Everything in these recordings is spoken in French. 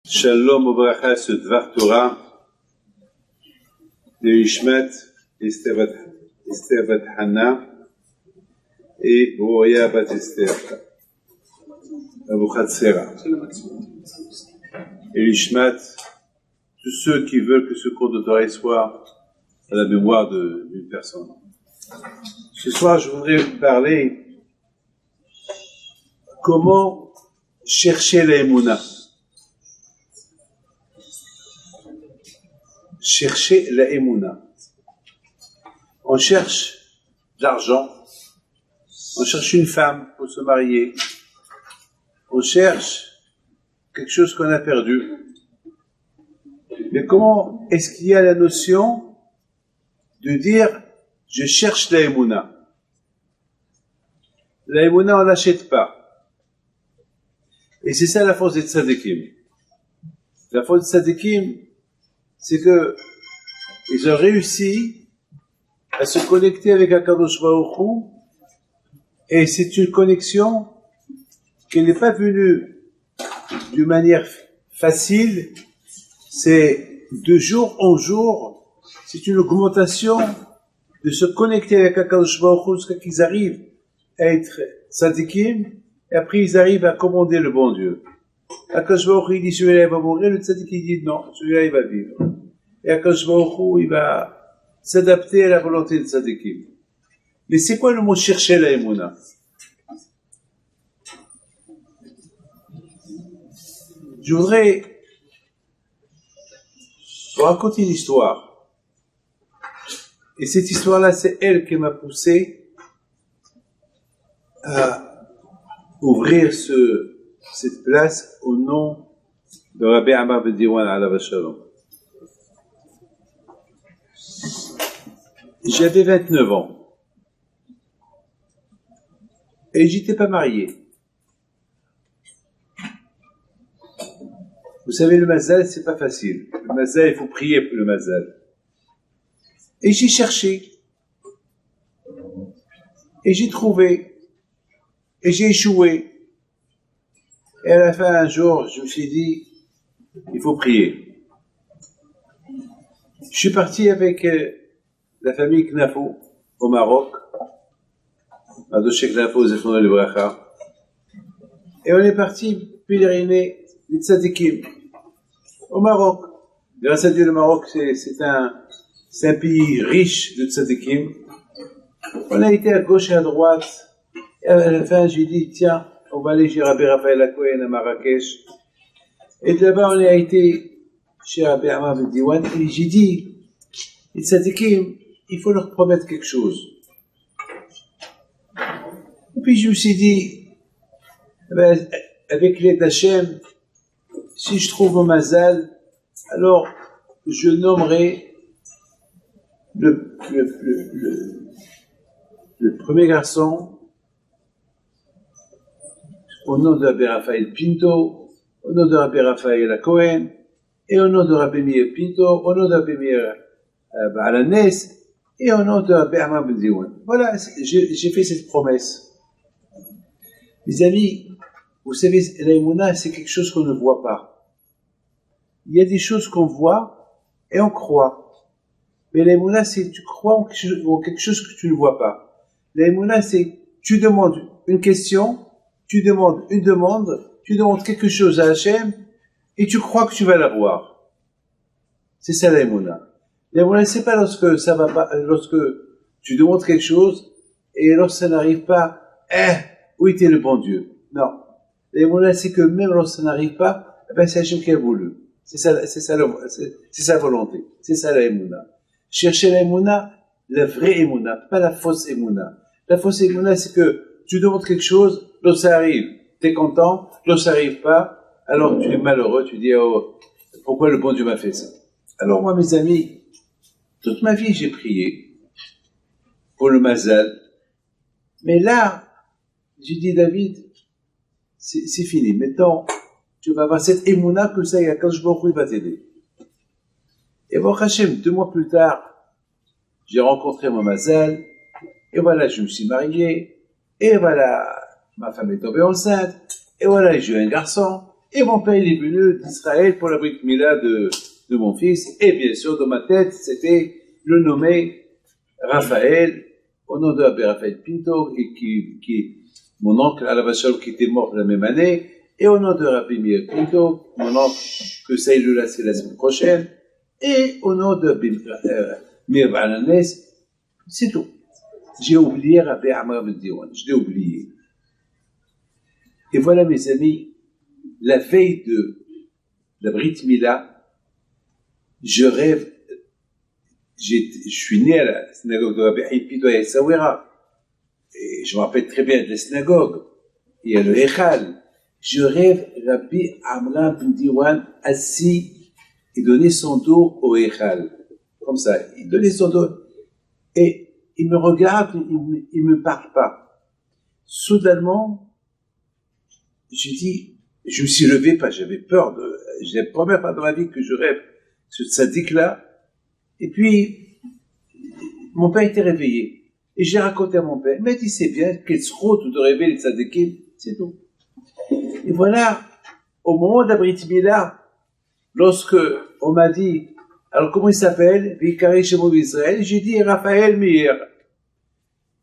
Shalom Obracha, ce Dvar Torah de Ishmat, Esther Bat Hana et Boroya Bat Esther, Abuchat Sera. Et Ishmat, tous ceux qui veulent que ce cours de Torah soit à la mémoire d'une personne. Ce soir, je voudrais parler comment chercher la Emouna. Chercher la Emouna. On cherche de l'argent, on cherche une femme pour se marier, on cherche quelque chose qu'on a perdu. Mais comment est-ce qu'il y a la notion de dire je cherche la Emouna? La Emouna, on l'achète pas. Et c'est ça la force des tzadikim. La force des tzadikim, c'est que ils ont réussi à se connecter avec Akadosh Baruch Hu, et c'est une connexion qui n'est pas venue d'une manière facile, c'est de jour en jour, c'est une augmentation de se connecter avec Akadosh Baruch Hu jusqu'à qu'ils arrivent à être tzadikim, et après ils arrivent à commander le bon Dieu. Akadosh Baruch Hu, il dit celui-là il va mourir, le tzadik il dit non, celui-là il va vivre. Et Akadosh Baruch Hu, il va s'adapter à la volonté de tzadikim. Mais c'est quoi le mot chercher la Emouna? Je voudrais vous raconter une histoire. Et cette histoire-là, c'est elle qui m'a poussé à ouvrir cette place au nom de Rabbi Amar ben Diwan alav shalom. J'avais 29 ans et j'étais pas marié. Vous savez, le mazal, c'est pas facile. Le mazal, il faut prier pour le mazal. Et j'ai cherché. Et j'ai trouvé. Et j'ai échoué. Et à la fin, un jour, je me suis dit, il faut prier. Je suis parti avec la famille Knafo au Maroc. Adoché Knafo, Zefona le Bracha. Et on est parti pèleriner les tzadikim au Maroc. Grâce à Dieu, le Maroc, c'est un pays riche de tzadikim. On a été à gauche et à droite. Et à la fin, j'ai dit, tiens, on va aller chez Rabbi Raphaël Hakohen à Marrakech. Et de là-bas, on a été chez Rabbi Amar ben Diwan. Et j'ai dit, les tzadikim, il faut leur promettre quelque chose. Et puis je me suis dit, avec l'aide d'Hachem, si je trouve un mazal, alors je nommerai le premier garçon au nom de Rabbi Raphaël Pinto, au nom de Rabbi Raphaël Hakohen, et au nom de Rabbi Meir Pinto, au nom de Rabbi Meir Balanes, et au nom de Rabbi Amar ben Diwan. Voilà, j'ai fait cette promesse. Mes amis, vous savez, la Emouna, c'est quelque chose qu'on ne voit pas. Il y a des choses qu'on voit et on croit. Mais la Emouna, c'est tu crois en quelque chose que tu ne vois pas. La Emouna, c'est tu demandes une question, tu demandes une demande, tu demandes quelque chose à Hachem et tu crois que tu vas l'avoir. C'est ça la Emouna. La Emouna, c'est pas lorsque ça va pas, lorsque tu demandes quelque chose et lorsque ça n'arrive pas, oui, t'es le bon Dieu. Non. L'Emouna, c'est que même lorsque ça n'arrive pas, c'est Hachem qui a voulu. C'est sa volonté. C'est ça la Emouna. Chercher la Emouna, la vraie Emouna, pas la fausse Emouna. La fausse Emouna, c'est que tu demandes quelque chose, lorsque ça arrive, t'es content, lorsque ça n'arrive pas, alors tu es malheureux, tu dis, oh, pourquoi le bon Dieu m'a fait ça? Alors moi, mes amis, toute ma vie, j'ai prié pour le mazal. Mais là, j'ai dit, David, c'est fini. Maintenant, tu vas avoir cette émouna que ça, quand je il va t'aider. Et bon, Hachem, 2 mois plus tard, j'ai rencontré mon mazal, et voilà, je me suis marié, et voilà, ma femme est tombée enceinte, et voilà, j'ai eu un garçon, Et mon père, il est venu d'Israël pour la Brit Mila de mon fils. Et bien sûr, dans ma tête, c'était le nommer Raphaël, au nom de l'abbé Raphaël Pinto, et qui mon oncle Alain Vachol, qui était mort la même année, et au nom de Rabbi Meir Pinto, mon oncle, que ça il le laisse la semaine prochaine, et au nom de Meir Balanes, c'est tout. J'ai oublié Rabbi Amar Ben Diwan, je l'ai oublié. Et voilà mes amis, la veille de la Brit Mila, je rêve, je suis né à la synagogue de Rabbi Pinto à Essaouira, et je me rappelle très bien de la synagogue, il y a le Echal. Je rêve Rabbi Amram Ben Diwan assis et donnait son dos au Echal. Comme ça, il donnait son dos. Et il me regarde, il me parle pas. Soudainement, j'ai dit, je me suis levé, parce que j'avais peur c'est la première fois dans ma vie que je rêve ce tzaddik-là. Et puis, mon père était réveillé. Et j'ai raconté à mon père, il m'a dit, c'est bien, quel route de rêver les tzaddikim, c'est tout. Et voilà, au moment de la Brit Mila, lorsque on m'a dit, alors comment il s'appelle, Vikari Shemo Israël, j'ai dit Raphaël Meir.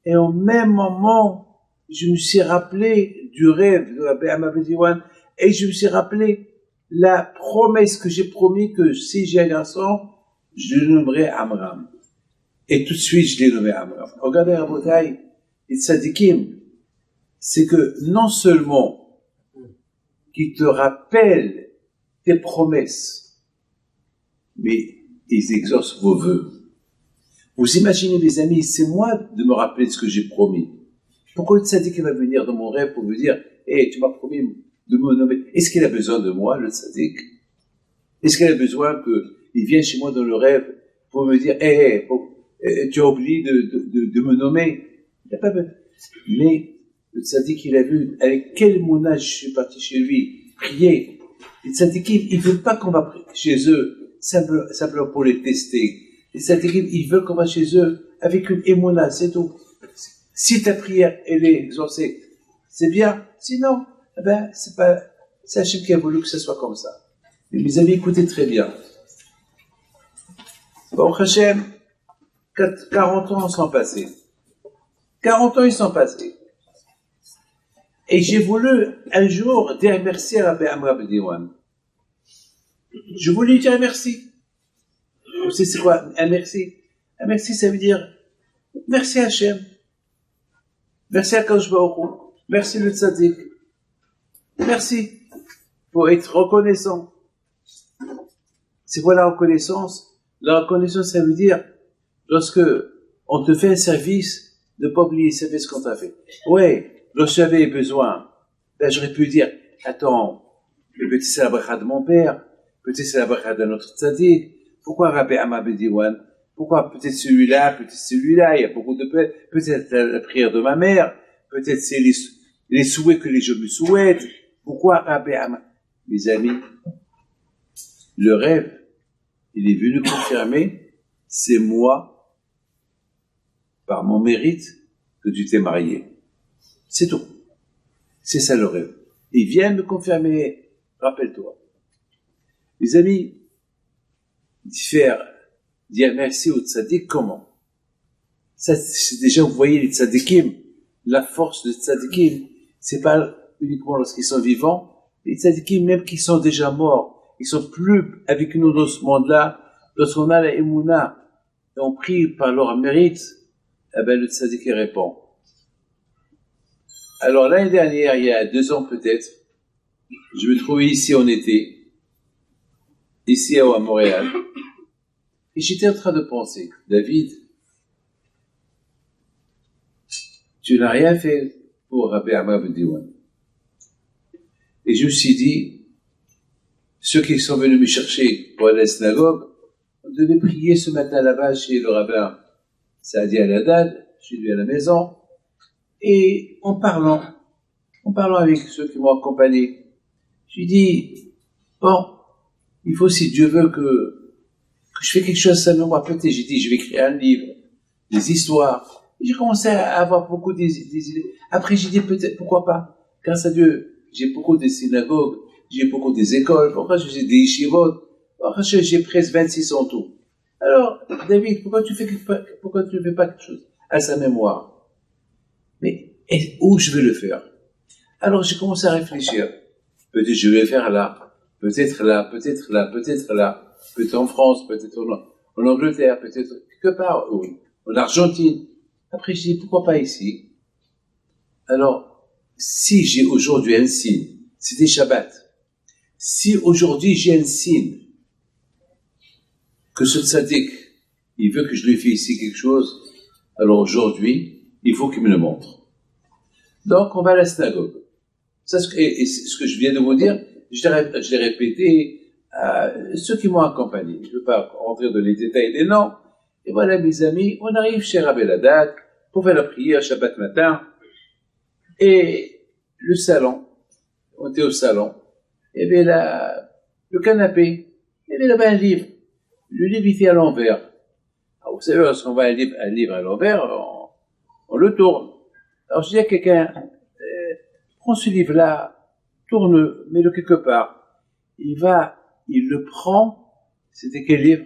Et au même moment, je me suis rappelé du rêve de Rabbi Amar Ben Diwan, et je me suis rappelé la promesse que j'ai promis que si j'ai un garçon, je le nommerai Amram. Et tout de suite, je l'ai nommé Amram. Regardez la bataille, et tzadikim, c'est que non seulement qui te rappellent tes promesses, mais ils exaucent vos vœux. Vous imaginez, mes amis, c'est moi de me rappeler ce que j'ai promis. Pourquoi le tzaddik va venir dans mon rêve pour me dire, hey, tu m'as promis de me nommer. Est-ce qu'il a besoin de moi, le tzaddik? Est-ce qu'il a besoin qu'il vienne chez moi dans le rêve pour me dire, hey, tu as oublié de me nommer? Il n'a pas besoin. Mais le tzaddik, il a vu avec quel monage je suis parti chez lui, prier. Les tzaddikim, ils ne veulent pas qu'on va prier chez eux, simplement pour les tester. Les tzaddikim, ils veulent qu'on va chez eux avec une émona, c'est tout. Si ta prière, elle est exaucée, c'est bien. Sinon, eh ben, c'est Hachem qui a voulu que ce soit comme ça. Mais mes amis, écoutez très bien. Bon, Hachem, 40 ans sont passés. 40 ans, ils sont passés. Et j'ai voulu un jour dire merci à Rabbi Amram Ben Diwan. Je voulais lui dire merci. Vous savez c'est quoi un merci? Un merci, ça veut dire merci à Hachem. Merci à Kadosh Baruch Hu. Merci le tzaddik. Merci. Pour être reconnaissant. C'est quoi la reconnaissance? La reconnaissance, ça veut dire lorsque on te fait un service, de ne pas oublier le service qu'on t'a fait. Ouais, lorsque j'avais besoin, ben j'aurais pu dire, attends, peut-être c'est la bracha de mon père, peut-être c'est la bracha d'un autre tzaddik, pourquoi Rabbi Amar Ben Diwan? Pourquoi peut-être celui-là, il y a beaucoup de peut-être la prière de ma mère, peut-être c'est les souhaits que les gens me souhaitent, pourquoi Rabbi Amar? Mes amis, le rêve, il est venu confirmer, c'est moi, par mon mérite, que tu t'es marié. C'est tout. C'est ça le rêve. Il vient me confirmer, rappelle-toi. Mes amis, dire merci au tzaddik, comment? Ça, c'est déjà, vous voyez, les tzaddikim, la force des tzaddikim, c'est pas uniquement lorsqu'ils sont vivants, les tzaddikim, même qui sont déjà morts, ils sont plus avec nous dans ce monde-là, lorsqu'on a la émouna, et on prie par leur mérite, eh ben, le tzaddik répond. Alors, l'année dernière, il y a 2 ans peut-être, je me trouvais ici en été, ici à Montréal, et j'étais en train de penser, David, tu n'as rien fait pour Rabbi Amar Ben Diwan. Et je me suis dit, ceux qui sont venus me chercher pour aller à la synagogue, on devait prier ce matin là-bas chez le rabbin Saadi Al-Haddad, chez lui à la maison, et en parlant avec ceux qui m'ont accompagné, j'ai dit, bon, il faut, si Dieu veut que je fais quelque chose, ça me rappelle, j'ai dit, je vais écrire un livre, des histoires. Et j'ai commencé à avoir beaucoup des idées. Après, j'ai dit, peut-être, pourquoi pas? Grâce à Dieu, j'ai beaucoup de synagogues, j'ai beaucoup des écoles, pourquoi j'ai des yeshivot, pourquoi j'ai presque 26 en tout. Alors, David, pourquoi tu ne fais pas quelque chose à sa mémoire? Mais où je vais le faire? Alors j'ai commencé à réfléchir. Peut-être je vais le faire là, peut-être là, peut-être là, peut-être là, peut-être en France, peut-être en Angleterre, peut-être quelque part, en Argentine. Après je dis, pourquoi pas ici? Alors, si j'ai aujourd'hui un signe, c'était Shabbat. Si aujourd'hui j'ai un signe que ce tzaddik, il veut que je lui fasse ici quelque chose, alors aujourd'hui, il faut qu'il me le montre. Donc, on va à la synagogue. Ça, et ce que je viens de vous dire, je l'ai répété à ceux qui m'ont accompagné. Je ne veux pas rentrer dans les détails des noms. Et voilà, mes amis, on arrive chez Rabbi Ladad pour faire la prière Shabbat matin. Et le salon, on était au salon, il y avait le canapé, il y avait là-bas un livre. Le livre était à l'envers. Alors, vous savez, lorsqu'on voit un livre à l'envers, on le tourne. Alors je dis à quelqu'un, prends ce livre-là, tourne, mets-le quelque part. Il le prend. C'était quel livre?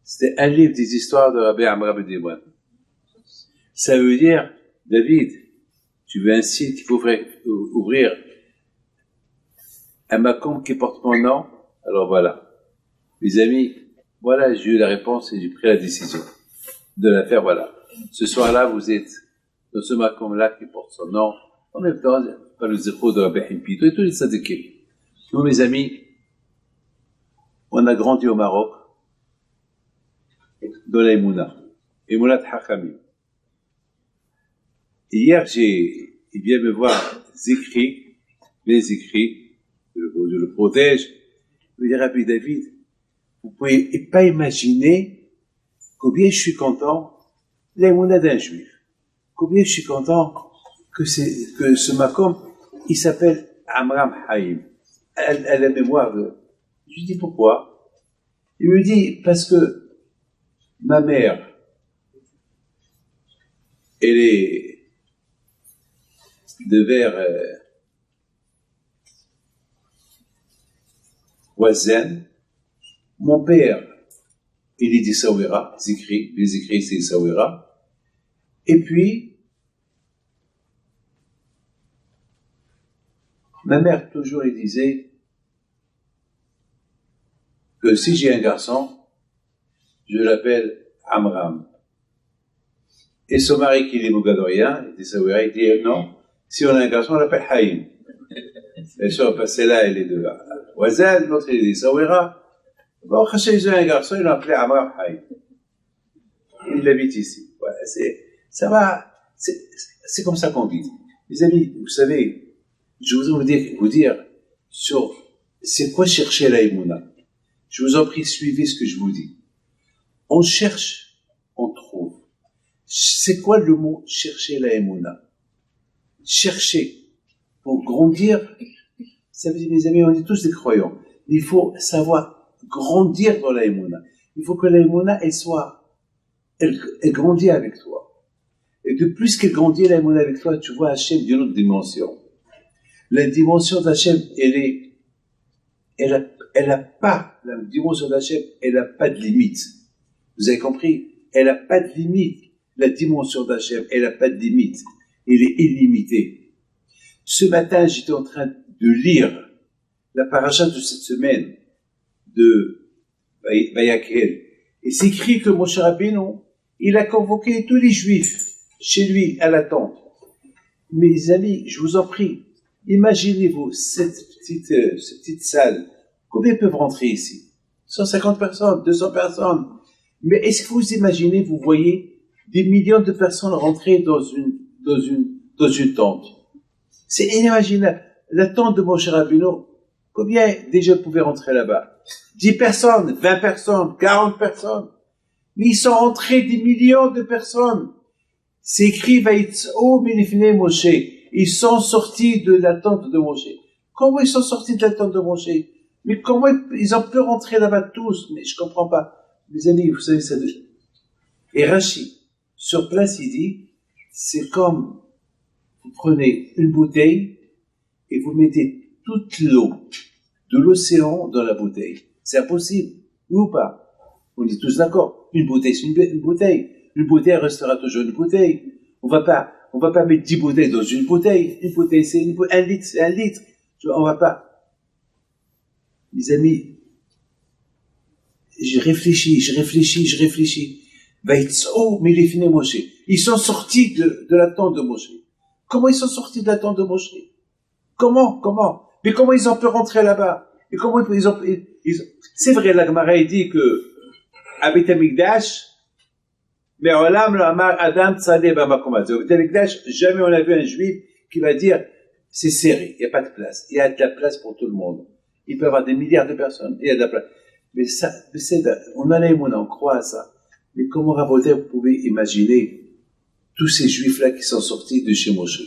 C'était un livre des histoires de Rabbi Amra ben Diwan. Ça veut dire, David, tu veux un site qu'il faut ouvrir, un makom qui porte mon nom? Alors voilà. Mes amis, voilà, j'ai eu la réponse et j'ai pris la décision de la faire, voilà. Ce soir-là, vous êtes dans ce makom-là qui porte son nom, en même temps, par le zéro de Rabbi Himpito et tous les tzadikim. Nous, mes amis, on a grandi au Maroc, dans la Emouna Hachamim. Hier, il vient me voir les écrits, je le protège, je me dit, Rabbi David, vous pouvez pas imaginer combien je suis content, l'Emouna d'un juif. Combien je suis content que ce makom, il s'appelle Amram Haïm, à la mémoire de. Je lui dis pourquoi? Il me dit parce que ma mère, elle est de vers Wazen. Mon père, il est d'Issaouira, les écrits c'est Issaouira. Et puis, ma mère toujours il disait que si j'ai un garçon, je l'appelle Amram. Et son mari qui est Mogadorien, il est d'Issaouira, il dit non, si on a un garçon, on l'appelle Haïm. Bien sûr, parce que là, il est de Wazen, l'autre il est d'Issaouira. Bon, quand ils ont un garçon, ils l'ont appelé Amram Haïm. Il habite ici. Voilà, ça va, c'est comme ça qu'on vit. Mes amis, vous savez, je voudrais vous dire sur c'est quoi chercher la Emouna. Je vous en prie, suivez ce que je vous dis. On cherche, on trouve. C'est quoi le mot chercher la Emouna? Chercher pour grandir, ça veut dire, mes amis, on est tous des croyants. Il faut savoir grandir dans la Emouna. Il faut que la Emouna, elle grandit avec toi. Et de plus qu'elle grandit la Emouna avec toi, tu vois Hachem d'une autre dimension. La dimension d'Hachem, elle a pas, la dimension d'Hachem, elle a pas de limite. Vous avez compris? Elle a pas de limite. La dimension d'Hachem, elle a pas de limite. Elle est illimitée. Ce matin, j'étais en train de lire la paracha de cette semaine de Vayakhel. Et c'est écrit que Moshe Rabbeinu, il a convoqué tous les Juifs chez lui à la tente. Mes amis, je vous en prie, imaginez-vous cette petite salle. Combien peuvent rentrer ici? 150 personnes, 200 personnes. Mais est-ce que vous imaginez, vous voyez des millions de personnes rentrer dans une tente? C'est inimaginable. La tente de Moshe Rabbeinu, combien déjà pouvaient rentrer là-bas? 10 personnes, 20 personnes, 40 personnes. Mais ils sont rentrés des millions de personnes. C'est écrit Vayitz'o minifnei Moshe. Ils sont sortis de la tente de Moshe. Comment ils sont sortis de la tente de Moshe? Mais comment ils ont pu rentrer là-bas tous? Mais je comprends pas. Mes amis, vous savez ça déjà. Et Rashi, sur place, il dit, c'est comme vous prenez une bouteille et vous mettez toute l'eau de l'océan dans la bouteille. C'est impossible, oui ou pas? On est tous d'accord. Une bouteille, c'est une bouteille. Une bouteille restera toujours une bouteille. On va pas mettre 10 bouteilles dans une bouteille. Une bouteille, c'est un litre, c'est un litre. On va pas. Mes amis, je réfléchis. Ils sont sortis de la tente de Moshe. Comment ils sont sortis de la tente de Moshe? Comment? Mais comment ils ont pu rentrer là-bas? Et comment c'est vrai, la Gemara dit que à Beit HaMikdash, mais Olam lo amar Adam tzadeh b'makom hazeh. Au Beit HaMikdash, jamais on a vu un juif qui va dire c'est serré, il n'y a pas de place. Il y a de la place pour tout le monde. Il peut y avoir des milliards de personnes, il y a de la place. Mais ça, on en a on croit à ça. Mais comment Rabotai, vous pouvez imaginer tous ces juifs-là qui sont sortis de chez Moshe?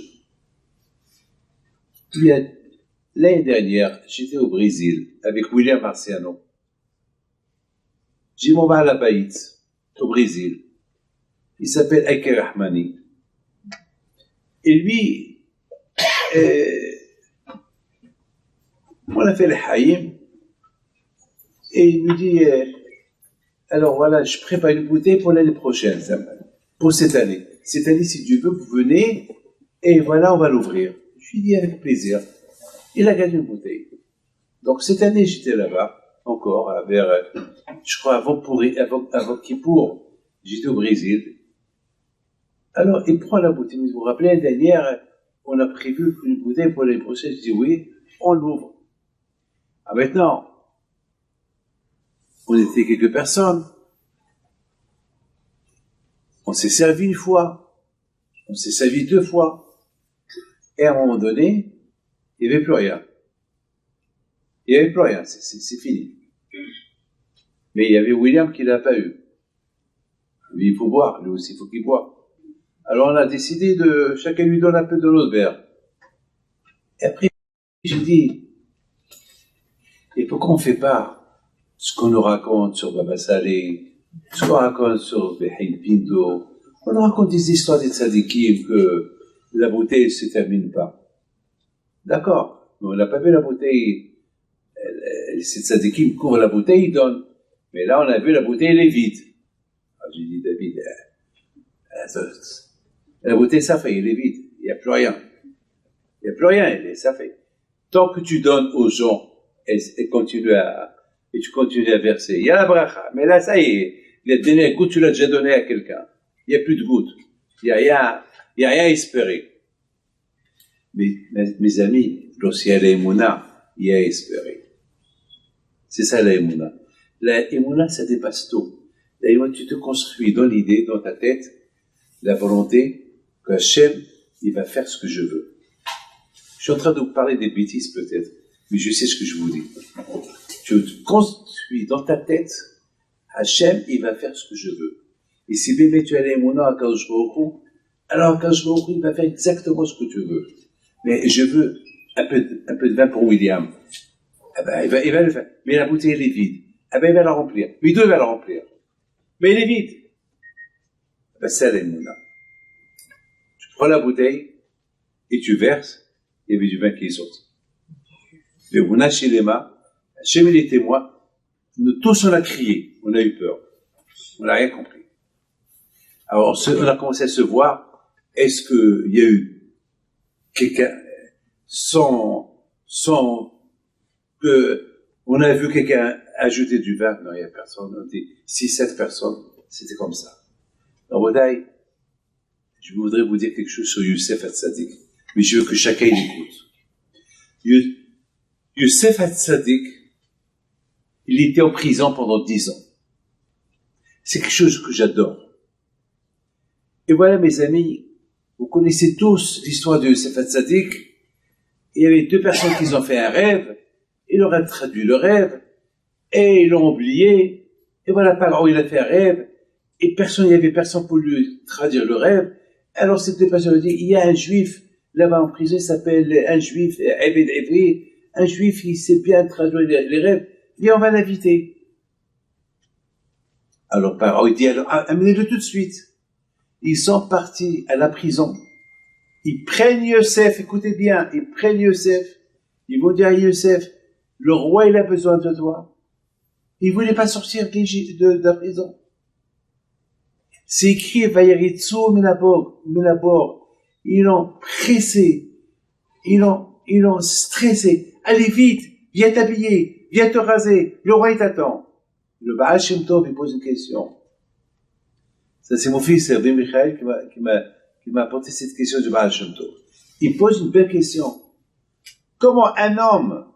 L'année dernière, j'étais au Brésil avec William Marciano. J'ai mon bar à la Baït, au Brésil. Il s'appelle Aïker Rahmani. Et lui, on a fait le Haïm. Et il me dit, alors voilà, je prépare une bouteille pour l'année prochaine, pour cette année. Cette année, si Dieu veut, vous venez, et voilà, on va l'ouvrir. Je lui dis avec plaisir. Il a gagné une bouteille. Donc cette année, j'étais là-bas, encore, vers, je crois, avant Kippour, j'étais au Brésil. Alors, il prend la bouteille. Vous vous rappelez, l'année dernière, on a prévu une bouteille pour l'année prochaine. Je dis oui, on l'ouvre. Ah, maintenant, on était quelques personnes. On s'est servi une fois. On s'est servi 2 fois. Et à un moment donné, il n'y avait plus rien. Il n'y avait plus rien. C'est fini. Mais il y avait William qui ne l'a pas eu. Lui, il faut boire. Lui aussi, il faut qu'il boive. Alors, on a décidé de chacun lui donne un peu de l'autre verre. Et après, j'ai dit, et pourquoi on ne fait pas ce qu'on nous raconte sur Baba Saleh, ce qu'on raconte sur Behaïd Pinto? On nous raconte des histoires des tzadikim que la bouteille ne se termine pas. D'accord, mais on n'a pas vu la bouteille. Ces tzadikim couvrent la bouteille, ils donnent. Mais là, on a vu la bouteille, elle est vide. Alors, j'ai dit, David, la bouteille, ça fait, elle est vide. Il n'y a plus rien. Il n'y a plus rien, ça fait. Tant que tu donnes aux gens, et tu continues à verser. Il y a la bracha. Mais là, ça y est. Il a donné un goutte, tu l'as déjà donné à quelqu'un. Il n'y a plus de goutte. Il n'y a rien à espérer. Mais, mes amis, lorsqu'il y a la émouna, il y a à espérer. C'est ça la émouna. La émouna, ça dépasse tout. La émouna, tu te construis dans l'idée, dans ta tête, la volonté que Hachem, il va faire ce que je veux. Je suis en train de vous parler des bêtises peut-être, mais je sais ce que je vous dis. Tu te construis dans ta tête, Hachem, il va faire ce que je veux. Et si bébé tu as les monas à Kadosh Baruch Hu, alors Kadosh Baruch Hu, il va faire exactement ce que tu veux. Mais je veux un peu de vin pour William. Ah ben, il va le faire. Mais la bouteille, elle est vide. Ah ben, il va la remplir. Mais il va la remplir. Mais elle est vide. Ah ben, c'est les monas. Tu prends la bouteille et tu verses, il y avait du vin qui est sorti. Le mouna chez les mains, Hachem il est témoin, nous tous on a crié, on a eu peur. On n'a rien compris. Alors, on a commencé à se voir, est-ce qu'il y a eu quelqu'un, sans que, on a vu quelqu'un ajouter du vin? Non, il n'y a personne. On dit, 6-7 personnes, c'était comme ça. Alors, Bodai, je voudrais vous dire quelque chose sur Youssef Hatzadik, mais je veux que chacun l'écoute. Youssef Hatzadik, il était en prison pendant 10 ans. C'est quelque chose que j'adore. Et voilà, mes amis, vous connaissez tous l'histoire de Youssef Hatzadik. Il y avait 2 personnes qui ont fait un rêve, il leur a traduit le rêve, et ils l'ont oublié, et voilà, Paro, il a fait un rêve, et il n'y avait personne pour lui traduire le rêve. Alors ces 2 personnes ont dit, il y a un juif, là-bas en prison, il s'appelle un juif, Ebed Evri, un juif, il sait bien traduire les rêves, et on va l'inviter. Alors Paro, il dit, alors, amenez-le tout de suite. Ils sont partis à la prison. Ils prennent Youssef, écoutez bien, ils prennent Youssef, Ils vont dire à Youssef, le roi, il a besoin de toi. Il voulait pas sortir de la prison. C'est écrit, Vayeritsu Minabor. Ils l'ont pressé. Ils l'ont stressé. Allez vite, viens t'habiller, viens te raser. Le roi, il t'attend. Le Baal Shem Tov, il pose une question. Ça, c'est mon fils, Rabbi Michael, qui m'a apporté cette question du Baal Shem Tov. Il pose une belle question. Comment un homme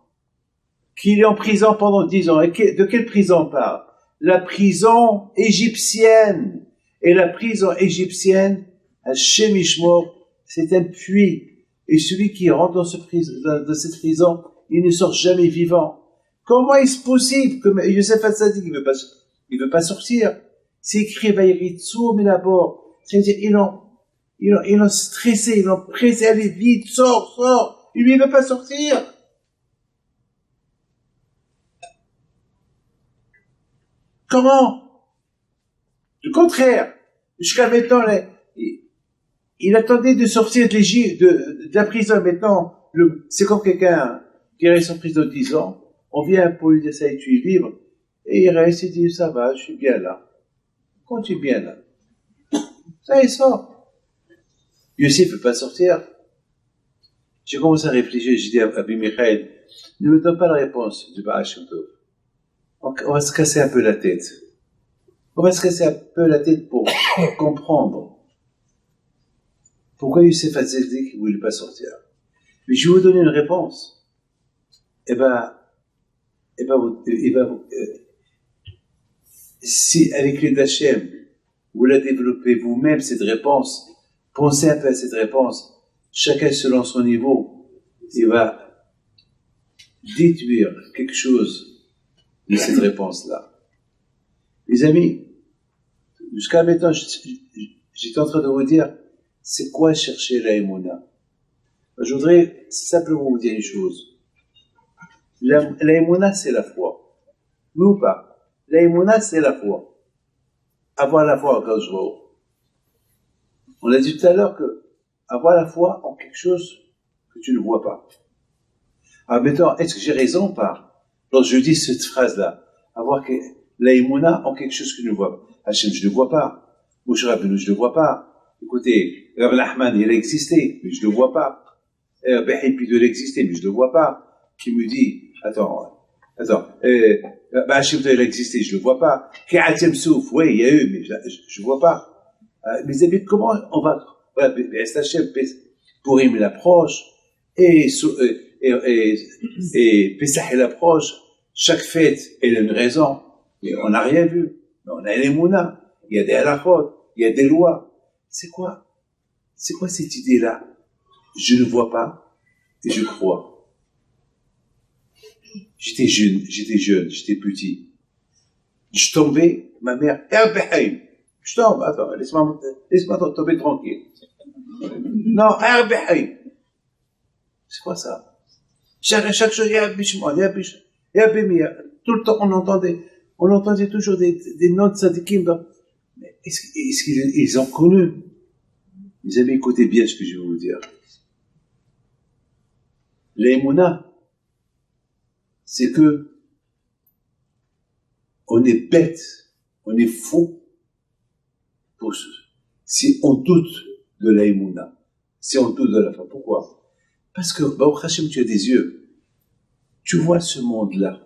qui est en prison pendant 10 ans, de quelle prison on parle? La prison égyptienne. Et la prison égyptienne, Hashem Yishmor, c'est un puits. Et celui qui rentre dans cette prison, il ne sort jamais vivant. Comment est-ce possible que Youssef Hatzadik, il veut pas sortir? C'est écrit, Vayeritsu Minabor. C'est-à-dire, ils l'ont stressé, ils l'ont pressé, allez vite, sors. Lui, il veut pas sortir. Comment? Du contraire, jusqu'à maintenant, il attendait de sortir de la prison. Maintenant, c'est comme quelqu'un qui reste en prison 10 ans. On vient pour lui dire, ça y est, tu es libre. Et il reste, il dit, ça va, je suis bien là. Quand tu es bien là. Ça, il sort. Youssef ne peut pas sortir. J'ai commencé à réfléchir, j'ai dit à Rabbi Michael, ne me donne pas la réponse du Baal Shem Tov. On va se casser un peu la tête. On va se casser un peu la tête pour comprendre pourquoi Youssef Hatzadik ne voulait pas sortir. Mais je vais vous donner une réponse. Si avec l'aide d'Hachem, vous la développez vous-même, cette réponse, pensez un peu à cette réponse, chacun selon son niveau, il va déduire quelque chose de cette réponse-là. Les amis, jusqu'à maintenant, j'étais en train de vous dire, c'est quoi chercher la Emouna? Je voudrais simplement vous dire une chose. La Emouna, c'est la foi. Oui ou pas? La Emouna, c'est la foi. Avoir la foi en quelque chose. On a dit tout à l'heure que avoir la foi en quelque chose que tu ne vois pas. Alors maintenant, est-ce que j'ai raison ou pas? Lorsque je dis cette phrase-là, avoir la Emouna en quelque chose que je ne vois pas. Hachem, je ne le vois pas. Moshe Rabbeinu, je ne le vois pas. Écoutez, Rabbi Nachman, il a existé, mais je ne le vois pas. Behipi, il a existé, mais je ne le vois pas. Qui me dit, attends, Hachem, il a existé, je ne le vois pas. Ki'atem Souf, oui, il y a eu, mais je ne vois pas. Mes amis, comment on va, voilà, Hachem, Purim l'approche, et Pesach l'approche, chaque fête, elle a une raison, mais on n'a rien vu. Mais on a les Mouna, il y a des halachot, il y a des lois. C'est quoi cette idée-là? Je ne vois pas et je crois. J'étais jeune, j'étais petit. Je tombais, ma mère, Herbeheim. Je tombe, attends, laisse-moi tomber tranquille. Non, Herbeheim. C'est quoi ça? Chaque chose, il y a un bichement, il y a un bichement, il y a un bémir. Tout le temps, on entendait toujours des noms de tzadikim. Mais est-ce qu'ils ont connu? Mes amis, écoutez bien ce que je vais vous dire. L'émouna, c'est que on est bête, on est fou si on doute de l'émouna, si on doute de la foi. Pourquoi? Parce que, Baruch Hashem, tu as des yeux. Tu vois ce monde-là.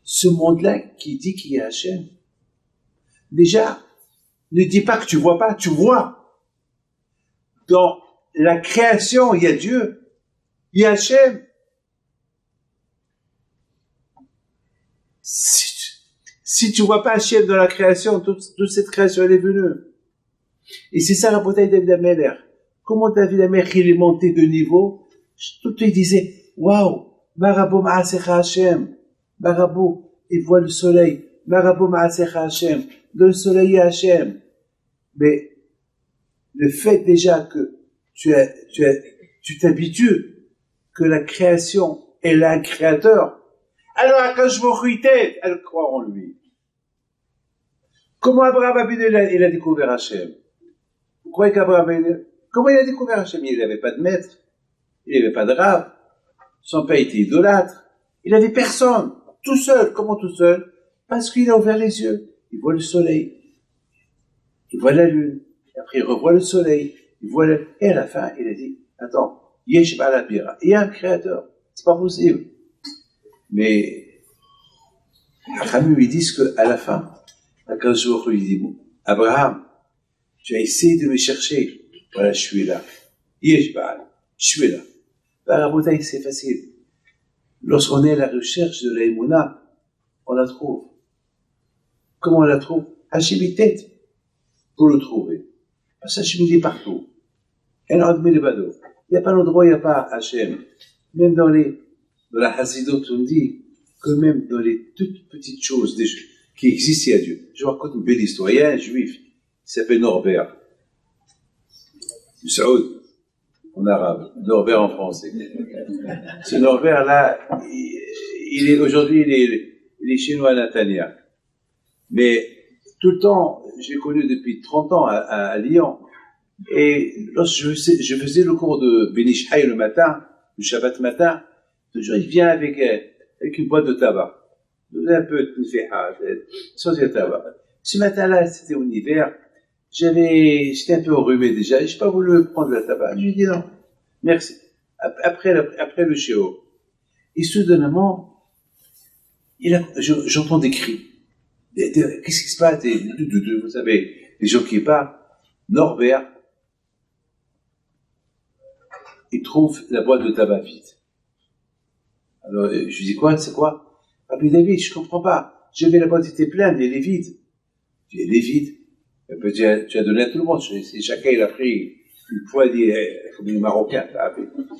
Ce monde-là qui dit qu'il y a Hashem. Déjà, ne dis pas que tu vois pas, tu vois. Dans la création, il y a Dieu. Il y a Hashem. Si tu vois pas Hashem dans la création, toute cette création, elle est venue. Et c'est ça la bataille David Ameller. Comment David Ameller, il est monté de niveau? Tout il disait, waouh, Marabou Ma'asecha Hashem. Marabou, il voit le soleil. Marabou Ma'asecha Hashem. Dans le soleil, il y a Hashem. Mais, le fait déjà que tu t'habitues que la création, elle a un créateur. Alors, quand je m'en elle croit en lui. Comment Abraham Abinu, il a découvert Hashem? Vous croyez qu'Abraham Abinu, comment il a découvert Hashem? Il n'avait pas de maître. Il n'avait pas de rave. son père était idolâtre, il n'avait personne, tout seul, comment tout seul? Parce qu'il a ouvert les yeux, il voit le soleil, il voit la lune, et après il revoit le soleil, il voit et à la fin, il a dit, attends, Yesh Ba'al Bira, il y a un créateur, c'est pas possible. Mais, Hachamim lui disent qu'à la fin, Akadosh Baruch Hu lui dit, Abraham, tu as essayé de me chercher, voilà, je suis là. Yesh Ba'al, je suis là. Rabotai, c'est facile. Lorsqu'on est à la recherche de la Emouna, on la trouve. Comment on la trouve? Hachem est tête pour le trouver. Parce que Hachem il est partout. Il n'y a pas d'endroit, il n'y a pas Hachem. Même dans la Hasidot, on dit que même dans les toutes petites choses qui existent, il y a Dieu. Je vous raconte une belle histoire. Il y a un juif qui s'appelle Norbert. Saoud. En arabe, Norbert en français. Ce Norbert-là, aujourd'hui, il est chinois à Natania. Mais tout le temps, je l'ai connu depuis 30 ans à Lyon. Et lorsque je faisais le cours de Benishai le matin, le Shabbat matin, toujours il vient avec une boîte de tabac. Un peu de nfeha, sans tabac. Ce matin-là, c'était en hiver. J'étais un peu enrhumé déjà, je n'ai pas voulu prendre le tabac. Je lui ai dit non, merci. Après le shiur. Et soudainement, j'entends des cris. Qu'est-ce qui se passe? Vous savez, les gens qui parlent. Norbert, il trouve la boîte de tabac vide. Alors, je lui dis quoi? C'est quoi? Rabbi David, je comprends pas. J'avais la boîte était pleine, elle est vide. Je dis, elle est vide. Tu as donné à tout le monde. Chacun, il a pris une poignée, comme les Marocains, là,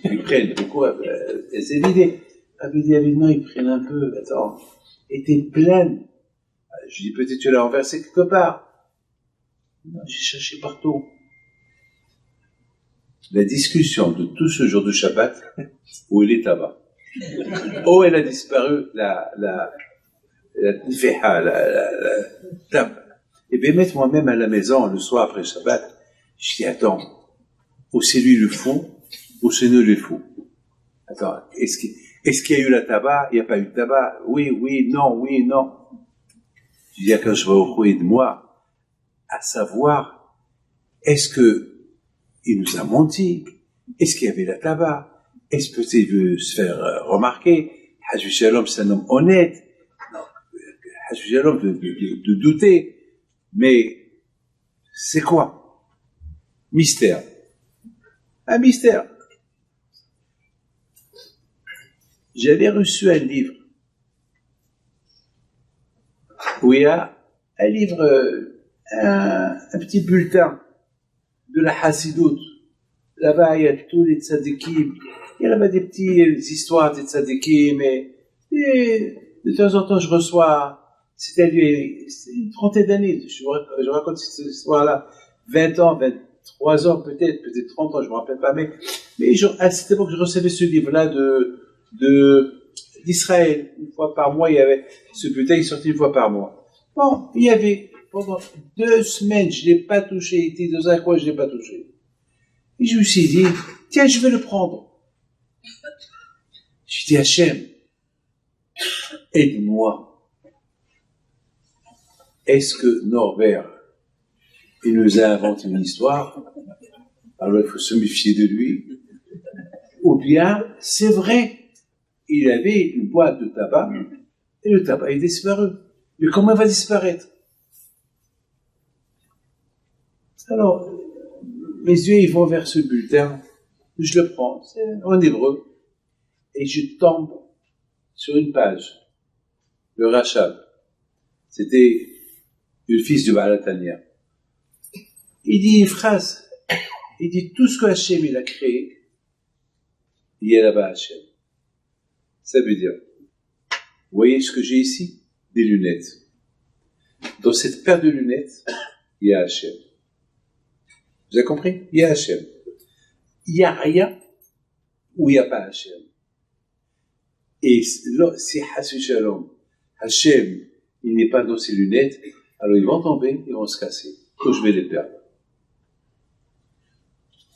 ils prennent beaucoup, c'est vidé. Rabbi David, non, ils prennent un peu, attends, était pleine. Je dis, peut-être tu l'as renversée quelque part. Non, j'ai cherché partout. La discussion de tout ce jour de Shabbat, où il est tabac. Oh, elle a disparu, la nifeha, la table. Et bien, mettre moi-même à la maison, le soir après Shabbat, je dis, attends, ou c'est lui le fou, ou c'est nous le fou. Attends, est-ce qu'il y a eu la tabac? Il n'y a pas eu de tabac? Oui, non. Je dis, quand je vais au de moi, à savoir, est-ce que il nous a menti? Est-ce qu'il y avait la tabac? Est-ce que il veut se faire remarquer? Hajj Shalom, c'est un homme honnête. Non, Hajj Shalom de douter. Mais, c'est quoi? Mystère. Un mystère. J'avais reçu un livre où il y a un livre, un petit bulletin de la Hassidout. Là-bas, il y a tous les tzadikim. Il y a là-bas des petites histoires des tzadikim. Et de temps en temps, je reçois, c'était une trentaine d'années. Je raconte cette histoire-là. 20 ans, 23 ans peut-être 30 ans, je ne me rappelle pas. Mais à cette époque, je recevais ce livre-là d'Israël. Une fois par mois, il y avait ce bulletin, il sortait une fois par mois. Bon, il y avait, pendant 2 semaines, je ne l'ai pas touché. Il était dans un coin, je ne l'ai pas touché. Et je me suis dit, tiens, je vais le prendre. J'ai dit, Hachem, aide-moi. Est-ce que Norbert, il nous a inventé une histoire? Alors il faut se méfier de lui. Ou bien, c'est vrai, il avait une boîte de tabac, et le tabac est disparu. Mais comment il va disparaître? Alors, mes yeux, ils vont vers ce bulletin, je le prends, c'est en hébreu, et je tombe sur une page, le Rachab. C'était le fils de Balatania. Il dit une phrase, il dit tout ce que Hachem il a créé, il y a là-bas Hachem. Ça veut dire, vous voyez ce que j'ai ici? Des lunettes. Dans cette paire de lunettes, il y a Hachem. Vous avez compris? Il y a Hachem. Il n'y a rien où il n'y a pas Hachem. Et si Hassu Shalom, Hachem, il n'est pas dans ses lunettes, alors ils vont tomber, ils vont se casser. Que je vais les perdre.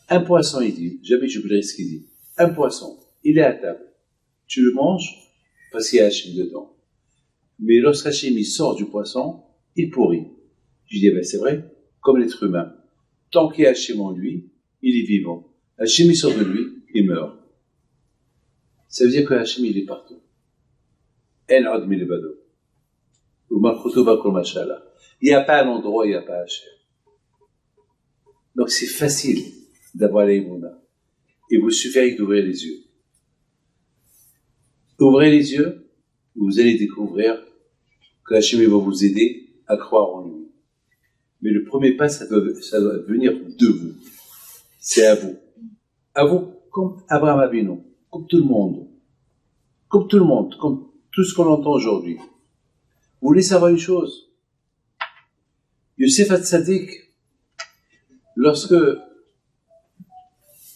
Un poisson, il dit, jamais j'oublierai ce qu'il dit. Un poisson, il est à table. tu le manges parce qu'il y a Hachem dedans. Mais lorsqu'Hachem il sort du poisson, il pourrit. Je dis, ben c'est vrai, comme l'être humain. Tant qu'il y a Hachem en lui, il est vivant. Hachem il sort de lui, il meurt. Ça veut dire que Hachem il est partout. El Admi le Bado. Ou Malchuto Bakol Mashallah. Il n'y a pas un endroit où il n'y a pas Hachem. Donc c'est facile d'avoir la Emouna. Il vous suffit d'ouvrir les yeux. Ouvrez les yeux, vous allez découvrir que Hachem va vous aider à croire en lui. Mais le premier pas, ça doit venir de vous. C'est à vous. À vous, comme Abraham Avinu, comme tout le monde. Comme tout le monde, comme tout ce qu'on entend aujourd'hui. Vous voulez savoir une chose? Yosef Hatzadik, lorsque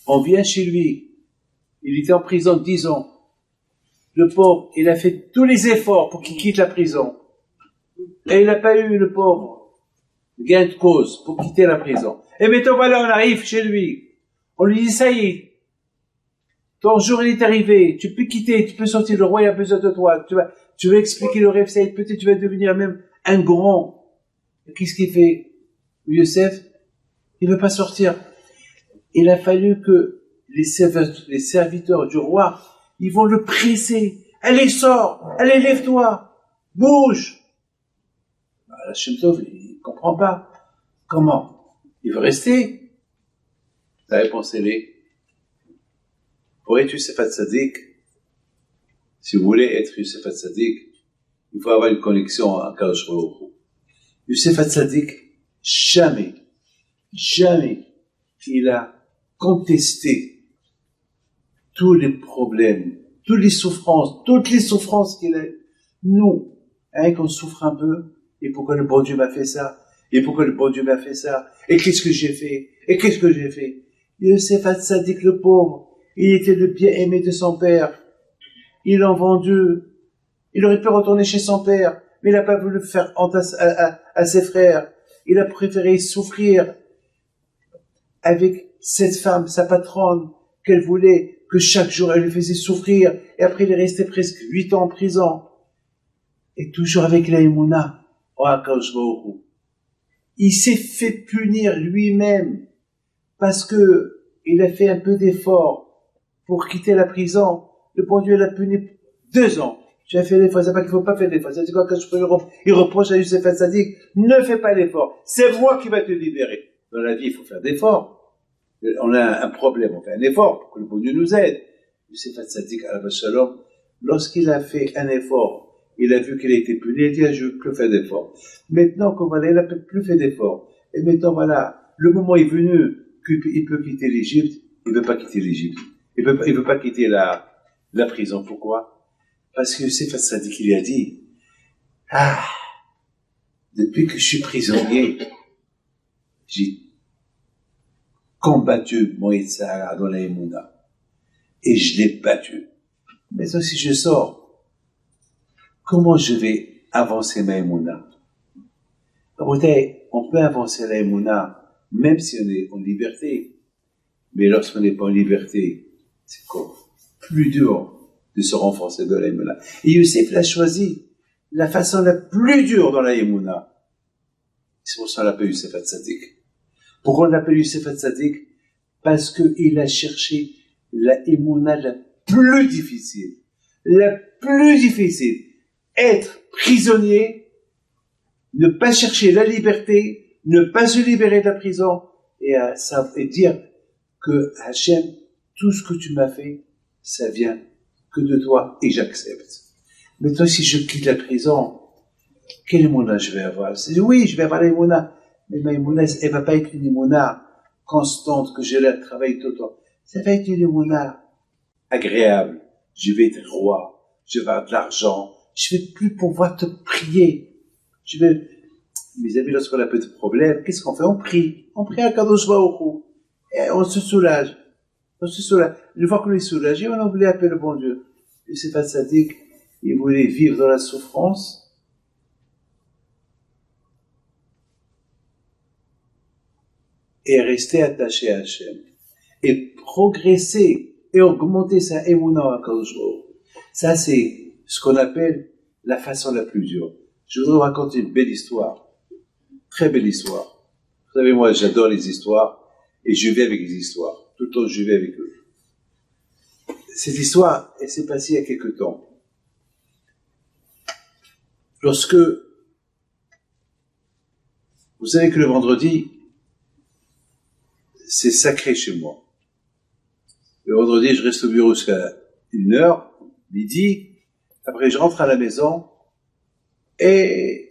on vient chez lui, il était en prison 10 ans. Le pauvre, il a fait tous les efforts pour qu'il quitte la prison. Et il n'a pas eu, le pauvre, gain de cause pour quitter la prison. Et maintenant, voilà, on arrive chez lui. On lui dit, ça y est, ton jour il est arrivé, tu peux quitter, tu peux sortir, le roi il a besoin de toi. Tu vas expliquer le rêve, ça y est, peut-être tu vas devenir même un grand. Et qu'est-ce qu'il fait? Yosef, il veut pas sortir. Il a fallu que les serviteurs du roi, ils vont le presser. Allez, sors! Allez, lève-toi! Bouge! La Shem Tov, il comprend pas. Comment? Il veut rester? La réponse, elle est, pour être Yosef Hatzadik, si vous voulez être Yosef Hatzadik, il faut avoir une connexion à Kadosh Baruch Hu. Yosef Hatzadik, jamais, il a contesté tous les problèmes, toutes les souffrances qu'il a. Nous, qu'on souffre un peu, et pourquoi le bon Dieu m'a fait ça, et pourquoi le bon Dieu m'a fait ça, et qu'est-ce que j'ai fait, Yosef Hatzadik, le pauvre, il était le bien-aimé de son père, ils l'ont vendu, il aurait pu retourner chez son père, mais il n'a pas voulu faire honte à ses frères, il a préféré souffrir avec cette femme, sa patronne, qu'elle voulait que chaque jour elle lui faisait souffrir, et après il est resté presque 8 ans en prison, et toujours avec la Emouna, il s'est fait punir lui-même, parce que il a fait un peu d'effort pour quitter la prison, le bon Dieu l'a puni 2 ans. Tu as fait l'effort, c'est pas qu'il faut pas faire l'effort. C'est quoi, quand il reproche à Yosef Hatzadik, ne fais pas l'effort. C'est moi qui va te libérer. Dans la vie, il faut faire d'efforts. On a un problème, on fait un effort pour que le bon Dieu nous aide. Yosef Hatzadik, alav shalom, lorsqu'il a fait un effort, il a vu qu'il a été puni, il a dit, ah, je ne veux plus faire d'efforts. Maintenant qu'on va aller, il n'a plus fait d'efforts. Et maintenant, voilà, le moment est venu qu'il peut quitter l'Égypte, il ne veut pas quitter l'Égypte. Il veut pas quitter la prison. Pourquoi? Parce que Yosef Hatzadik, il a dit, depuis que je suis prisonnier, j'ai combattu mon Yitzhak dans la Emouna. Et je l'ai battu. Maintenant, si je sors, comment je vais avancer ma Emouna? On peut avancer la Emouna, même si on est en liberté. Mais lorsqu'on n'est pas en liberté, c'est quoi? Plus dur de se renforcer dans la Emouna. Et Yosef l'a choisi la façon la plus dure dans la Emouna. C'est pour ça qu'on l'appelle Yosef Hatzadik. Pourquoi on l'appelle Yosef Hatzadik? Parce qu'il a cherché la Emouna la plus difficile. La plus difficile. Être prisonnier, ne pas chercher la liberté, ne pas se libérer de la prison, et dire que Hachem, tout ce que tu m'as fait, ça vient que de toi, et j'accepte. Mais toi, si je quitte la prison, quelle émouna je vais avoir? Oui, je vais avoir l'émouna, mais ma émouna, elle va pas être une émouna constante, que je la travaille tout le temps. Ça va être une émouna agréable. Je vais être roi, je vais avoir de l'argent, je vais plus pouvoir te prier. Mes amis, lorsqu'on a un peu de problème, qu'est-ce qu'on fait? On prie à Kadosh Baruch Hu, et on se soulage. Une fois qu'on est soulagé, on a oublié appeler le bon Dieu. Yosef Hatzadik, il voulait vivre dans la souffrance. Et rester attaché à Hachem. Et progresser et augmenter sa émouna à Kadosh Baruch Hu. Ça, c'est ce qu'on appelle la façon la plus dure. Je voudrais vous raconter une belle histoire. Très belle histoire. Vous savez, moi, j'adore les histoires et je vais avec les histoires. Tout le temps, je vais avec eux. Cette histoire, elle s'est passée il y a quelque temps. Lorsque, vous savez que le vendredi, c'est sacré chez moi. Le vendredi, je reste au bureau jusqu'à 1h, midi. Après, je rentre à la maison et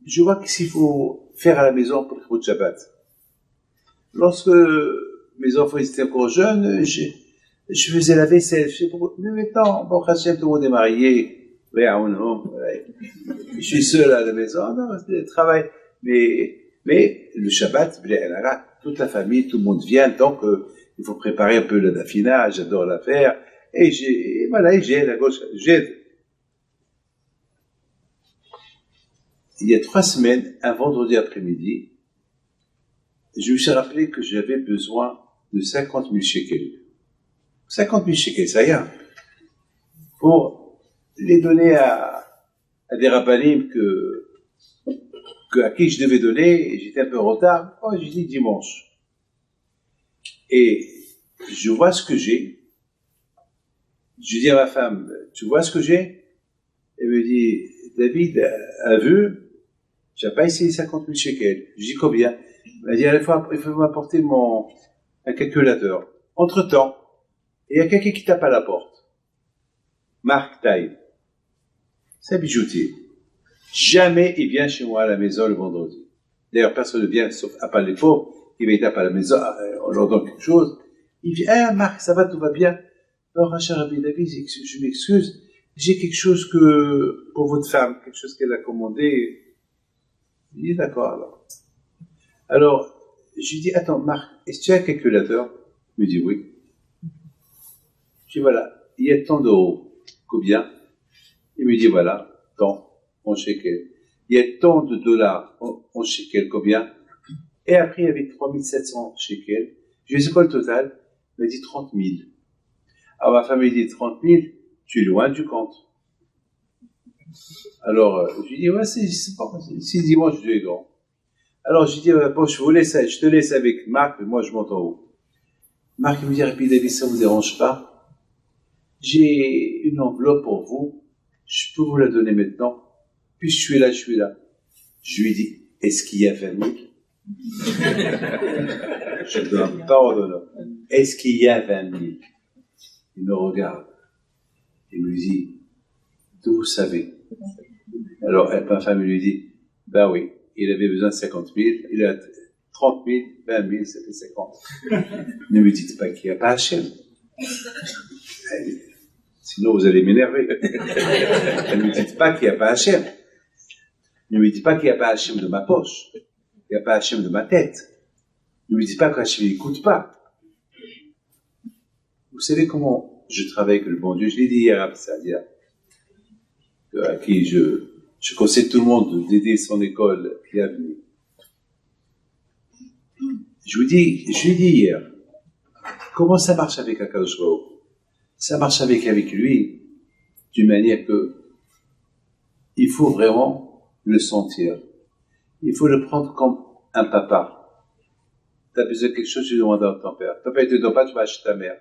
je vois qu'est-ce qu'il faut faire à la maison pour le Shabbat. Lorsque mes enfants étaient encore jeunes, je faisais la vaisselle. Mais maintenant, bon, Hachem, tout le monde est marié. Je suis seul à la maison. Non, c'est le travail. Mais le Shabbat, toute la famille, tout le monde vient. Donc, il faut préparer un peu le dafina. J'adore la faire. Et j'aide à gauche, j'aide. Il y a 3 semaines, un vendredi après-midi, je me suis rappelé que j'avais besoin de 50 000 shekels. 50 000 shekels, ça y est. Pour les donner à des rabbinim à qui je devais donner, et j'étais un peu en retard. Oh, j'ai dit dimanche. Et je vois ce que j'ai. Je dis à ma femme, tu vois ce que j'ai? Elle me dit, David a vu, tu n'as pas essayé 50 000 shekels. Je dis combien? Elle m'a dit, il faut m'apporter un calculateur. Entre-temps, il y a quelqu'un qui tape à la porte. Marc Taille. C'est un bijoutier. Jamais il vient chez moi à la maison le vendredi. D'ailleurs, personne ne vient, sauf à part les pauvres, qui va taper à la maison, on leur donne quelque chose. Il dit, Marc, ça va, tout va bien? Alors, cher Rabbi David, je m'excuse, j'ai quelque chose pour votre femme, quelque chose qu'elle a commandé. Il dit, d'accord, alors. Alors, je lui dis, attends, Marc, est-ce que tu as un calculateur? Il me dit, oui. Je dis, voilà, il y a tant d'euros. Combien? Il me dit, voilà, tant, en shekel. Il y a tant de dollars en shekel, combien? Et après, il y avait 3700 shekels. Je lui ai dit, c'est quoi le total? Il m'a dit 30 000. Alors, ma femme me dit 30 000, tu es loin du compte. Alors, je lui dis, ouais, c'est bon, c'est dimanche, Dieu est grand. Alors, je lui dis, bon, je te laisse avec Marc, mais moi, je monte en haut. Marc me dit, Rabbi David, ça vous dérange pas? J'ai une enveloppe pour vous, je peux vous la donner maintenant. Puis je suis là. Je lui dis, est-ce qu'il y a 20 000? Je ne donne pas ordonnance. Est-ce qu'il y a 20 000? Il me regarde. Il me dit, d'où vous savez? Alors, ma femme lui dit, ben oui, il avait besoin de 50 000, il a 30 000, 20 000, ça fait 50. Ne me dites pas qu'il n'y a pas Hachem. Sinon, vous allez m'énerver. Ne me dites pas qu'il n'y a pas Hachem. Ne me dites pas qu'il n'y a pas Hachem de ma poche. Il n'y a pas Hachem de ma tête. Ne me dites pas qu'Hachem n'écoute pas. Vous savez comment je travaille avec le bon Dieu? Je l'ai dit hier à Sadia, à qui je conseille tout le monde d'aider son école qui a venu. Je lui ai dit hier, comment ça marche avec Akadosh Baruch Hu? Ça marche avec lui d'une manière que il faut vraiment le sentir. Il faut le prendre comme un papa. Tu as besoin de quelque chose, tu demandes à ton père. Ton père ne te donne pas, tu vas acheter ta mère.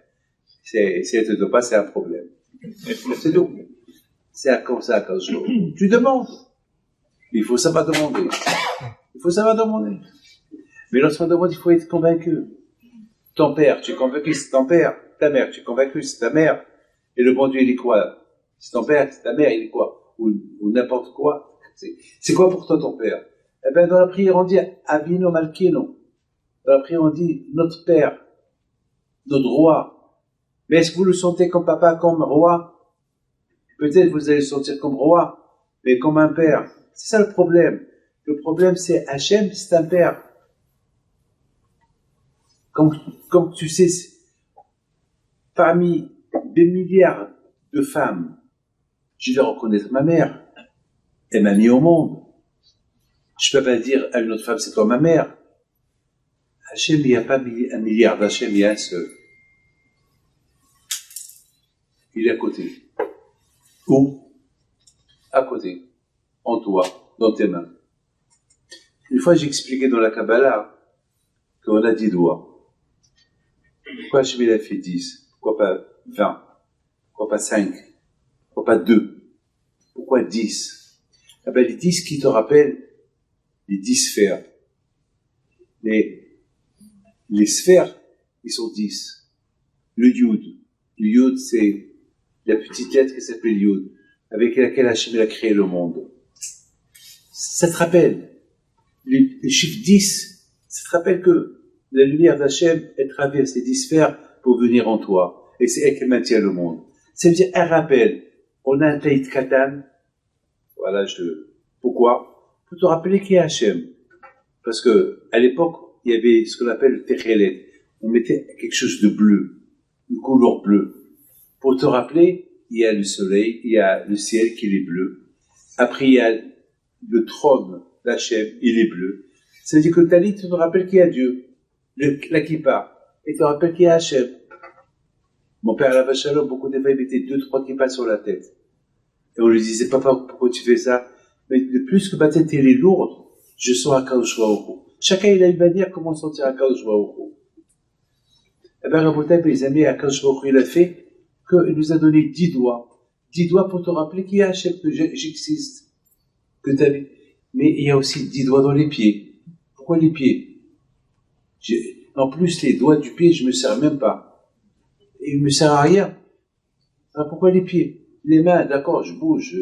Si elle ne te donne pas, c'est un problème. C'est tout. C'est comme ça Akadosh Baruch Hu. Tu demandes. Il faut savoir demander. Mais lorsqu'on demande, il faut être convaincu. Ton père, tu es convaincu, c'est ton père. Ta mère, tu es convaincu, c'est ta mère. Et le bon Dieu, il est quoi? C'est ton père, c'est ta mère, il est quoi? Ou n'importe quoi. C'est quoi pour toi ton père? Eh bien, dans la prière, on dit Avinu Malkinu. Dans la prière, on dit notre père, notre roi. Mais est-ce que vous le sentez comme papa, comme roi? Peut-être vous allez le sentir comme roi, mais comme un père. C'est ça le problème. Le problème, c'est Hachem, c'est un père. Comme tu sais, parmi des milliards de femmes, je vais reconnaître ma mère. Elle m'a mis au monde. Je ne peux pas dire à une autre femme, c'est toi ma mère. Hachem, il n'y a pas un milliard d'Hachem, il y a un seul. Il est à côté. Où? À côté, en toi, dans tes mains. Une fois, j'expliquais dans la Kabbalah qu'on a 10 doigts. Pourquoi Hachem a fait 10? Pourquoi pas 20? Pourquoi pas 5? Pourquoi pas 2? Pourquoi 10? Ah ben, les 10 qui te rappellent les 10 sphères. Les sphères, ils sont 10. Le Yud. Le Yud, c'est la petite lettre qui s'appelle Yud, avec laquelle Hachem a créé le monde. Ça te rappelle. Les chiffres 10, ça te rappelle que la lumière d'Hachem, elle traverse ces 10 sphères pour venir en toi. Et c'est elle qui maintient le monde. Ça veut dire un rappel. On a un Taït Katan. Voilà, pourquoi? Pour te rappeler qui est Hachem. Parce que, à l'époque, il y avait ce qu'on appelle le Techelet. On mettait quelque chose de bleu. Une couleur bleue. Pour te rappeler, il y a le soleil, il y a le ciel qui est bleu. Après, il y a le trône d'Hachem, il est bleu. Ça veut dire que le talit te rappelle qu'il y a Dieu. La kippa. Et te rappelle qu'il y a Hachem. Mon père, à la vache à l'eau, beaucoup de fois, il mettait 2-3 kippas sur la tête. Et on lui disait, papa, pourquoi tu fais ça? Mais de plus que ma tête, elle est lourde, je sens un Kadosh Baruch Hu. Chacun, il a une manière comment sentir un Kadosh Baruch Hu. Eh bien, Rabotai, les amis, un Kadosh Baruch Hu, il a fait qu'il nous a donné 10 doigts. 10 doigts pour te rappeler qu'il y a Hachem, que j'existe. Que t'as vu. Mais il y a aussi 10 doigts dans les pieds. Pourquoi les pieds? En plus, les doigts du pied, je me sers même pas. Et il me sert à rien. Alors pourquoi les pieds? Les mains, d'accord, je bouge.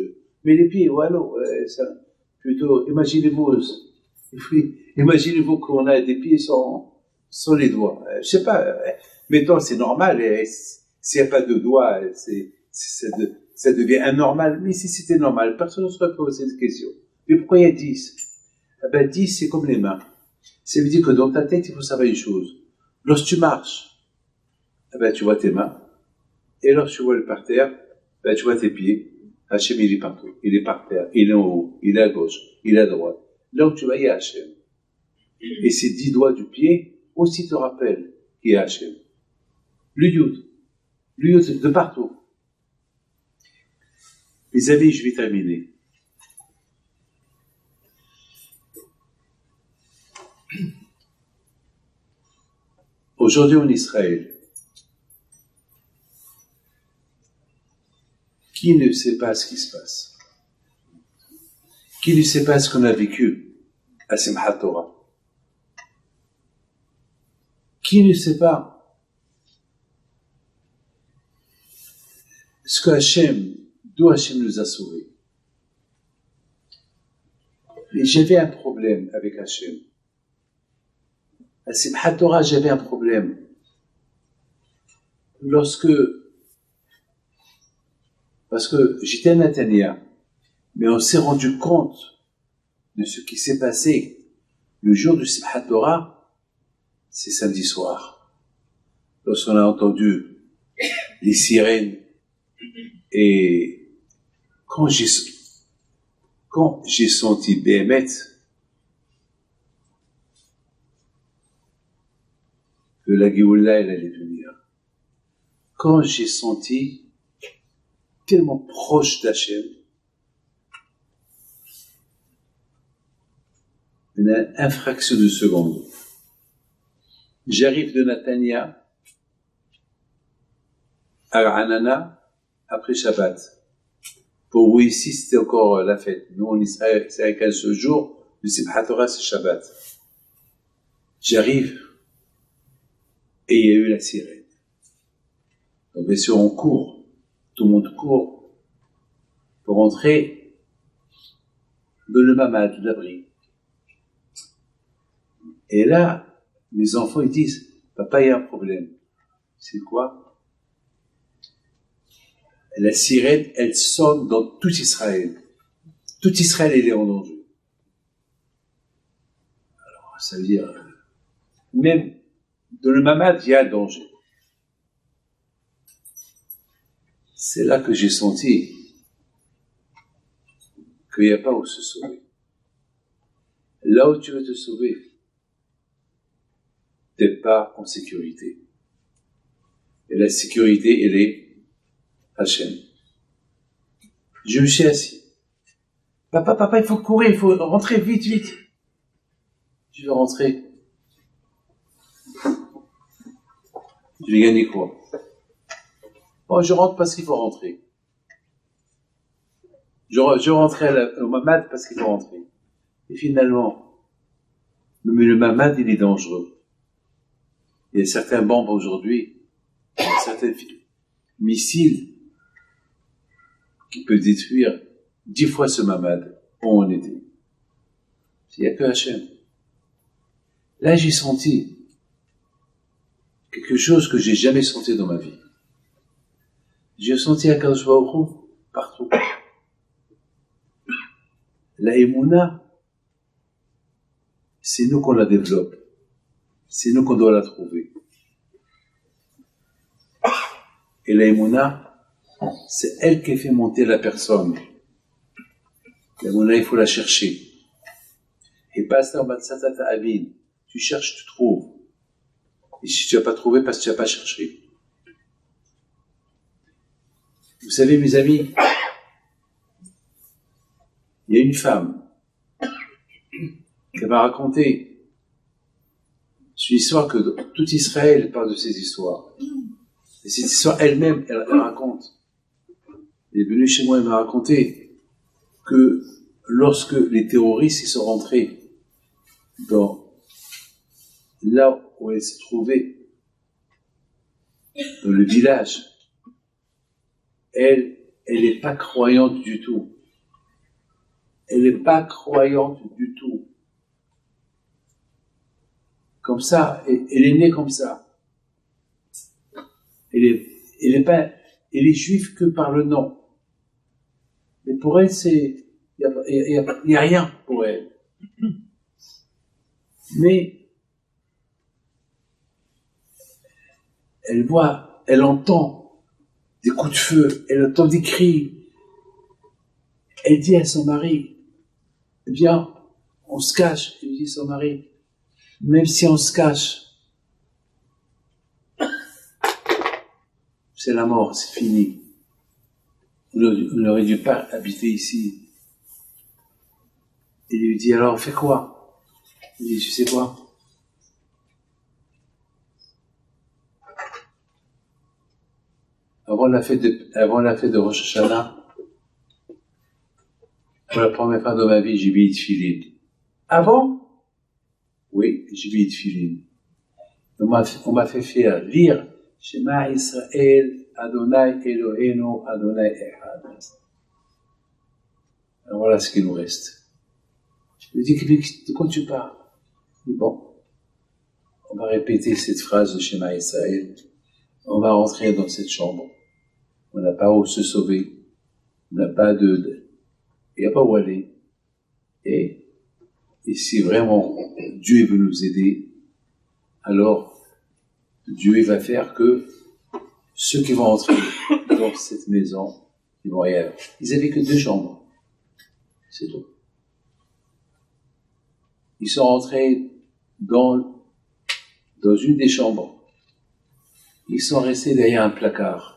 Mais les pieds, voilà, ça, plutôt, imaginez-vous qu'on a des pieds sans les doigts. Je sais pas, mettons, c'est normal, s'il n'y a pas de doigts, ça devient anormal. Mais si c'était normal, personne ne se serait posé cette question. Mais pourquoi il y a 10? Eh ben, 10, c'est comme les mains. Ça veut dire que dans ta tête, il faut savoir une chose. Lorsque tu marches, eh ben, tu vois tes mains. Et lorsque tu vois le parterre, ben, tu vois tes pieds. Hachem, il est partout. Il est par terre. Il est en haut. Il est à gauche. Il est à droite. Là où tu vas, il y a Hachem. Et ces 10 doigts du pied aussi te rappellent qu'il y a Hachem. Le Yud. Le Yud de partout. Les amis, je vais terminer. Aujourd'hui en Israël, qui ne sait pas ce qui se passe? Qui ne sait pas ce qu'on a vécu à Simchat Torah? Qui ne sait pas ce que d'où Hachem nous a sauvés? Et j'avais un problème avec Hachem. À Simchat Torah, j'avais un problème. Parce que j'étais à Netanya, mais on s'est rendu compte de ce qui s'est passé le jour du Simchat Torah, c'est samedi soir. Lorsqu'on a entendu les sirènes, et quand j'ai senti Béhémet, que la Géoula, elle allait venir. Quand j'ai senti tellement proche d'Hachem, une infraction de seconde. J'arrive de Netanya à Anana après Shabbat. Pour vous ici, c'était encore la fête. Nous, en Israël, c'est à 15 jours, le Simchat Torah, c'est Shabbat. J'arrive et il y a eu la sirène. Donc bien sûr, on court. Tout le monde court pour entrer dans le mamad, l'abri. Et là, mes enfants, ils disent, papa, il y a un problème. C'est quoi? La sirène, elle sonne dans tout Israël. Tout Israël, il est en danger. Alors, ça veut dire, même dans le mamad, il y a un danger. C'est là que j'ai senti qu'il n'y a pas où se sauver. Là où tu veux te sauver, t'es pas en sécurité. Et la sécurité, elle est Hachem. Je me suis assis. Papa, il faut courir, il faut rentrer vite. Je vais rentrer. Je vais gagner quoi? Bon, je rentre parce qu'il faut rentrer. Je rentrais au mamad parce qu'il faut rentrer. Et finalement, mais le mamad, il est dangereux. Il y a certains bombes aujourd'hui, il y a certains missiles qui peuvent détruire 10 fois ce mamad où on était. Il n'y a que Hachem. Là, j'ai senti quelque chose que j'ai jamais senti dans ma vie. J'ai senti un Kadosh Baruch Hu partout. La Emouna, c'est nous qu'on la développe. C'est nous qu'on doit la trouver. Et la Emouna, c'est elle qui fait monter la personne. La Emouna, il faut la chercher. Et pas dans Batsatata Abin. Tu cherches, tu trouves. Et si tu n'as pas trouvé, parce que tu n'as pas cherché. Vous savez, mes amis, il y a une femme qui m'a raconté une histoire que tout Israël parle de ces histoires. Et cette histoire elle-même, elle raconte. Elle est venue chez moi, elle m'a raconté que lorsque les terroristes ils sont rentrés dans là où elle se trouvait, dans le village, elle n'est pas croyante du tout. Elle n'est pas croyante du tout. Comme ça, elle est née comme ça. Elle est juive que par le nom. Mais pour elle, il y a rien pour elle. Mais elle voit, elle entend des coups de feu, elle entend des cris. Elle dit à son mari, eh bien, on se cache. Elle dit à son mari, même si on se cache, c'est la mort, c'est fini. On n'aurait dû pas habiter ici. Il lui dit, alors on fait quoi? Il dit, tu sais quoi? Avant la fête de Rosh Hashanah, pour la première fois de ma vie, j'ai mis de filim. Ah bon? Oui, j'ai mis de filim. On m'a fait faire lire Shema Israël, Adonai Eloheinu, Adonai Echad. Alors voilà ce qu'il nous reste. Je lui dis, de quoi tu parles? Il dit, bon, on va répéter cette phrase de Shema Israël. On va rentrer dans cette chambre. On n'a pas où se sauver. On n'a pas il n'y a pas où aller. Et si vraiment Dieu veut nous aider, alors Dieu va faire que ceux qui vont entrer dans cette maison, ils vont rien. Ils n'avaient que 2 chambres. C'est tout. Ils sont rentrés dans une des chambres. Ils sont restés derrière un placard.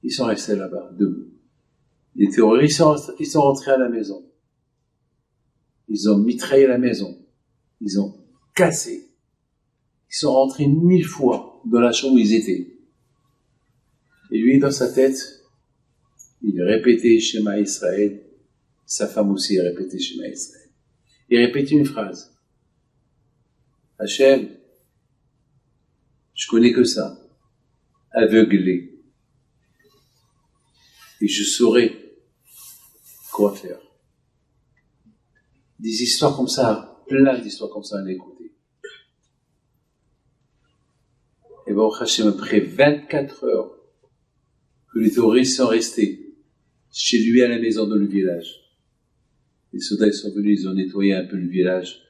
Ils sont restés là-bas, debout. Les terroristes, ils sont rentrés à la maison. Ils ont mitraillé la maison. Ils ont cassé. Ils sont rentrés 1000 fois dans la chambre où ils étaient. Et lui, dans sa tête, il répétait Shema Israël. Sa femme aussi répétait Shema Israël. Il répétait une phrase. Hachem, je connais que ça. Aveuglé. Et je saurais quoi faire. Des histoires comme ça, plein d'histoires comme ça à l'écouter. Et Baruch Hashem, après 24 heures, que les terroristes sont restés chez lui à la maison dans le village. Les soldats sont venus, ils ont nettoyé un peu le village.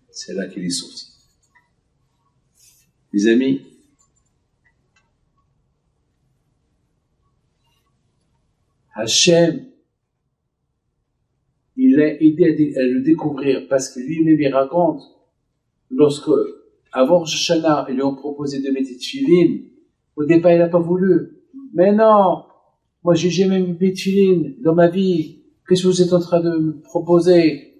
C'est là qu'il est sorti. Les amis, Hachem, il l'a aidé à le découvrir parce que lui-même il raconte, lorsque, avant Rosh Hashanah, ils lui ont proposé de mettre de tefilin, au départ il n'a pas voulu. Mais non, Moi, j'ai jamais mis de filine dans ma vie. Qu'est-ce que vous êtes en train de me proposer?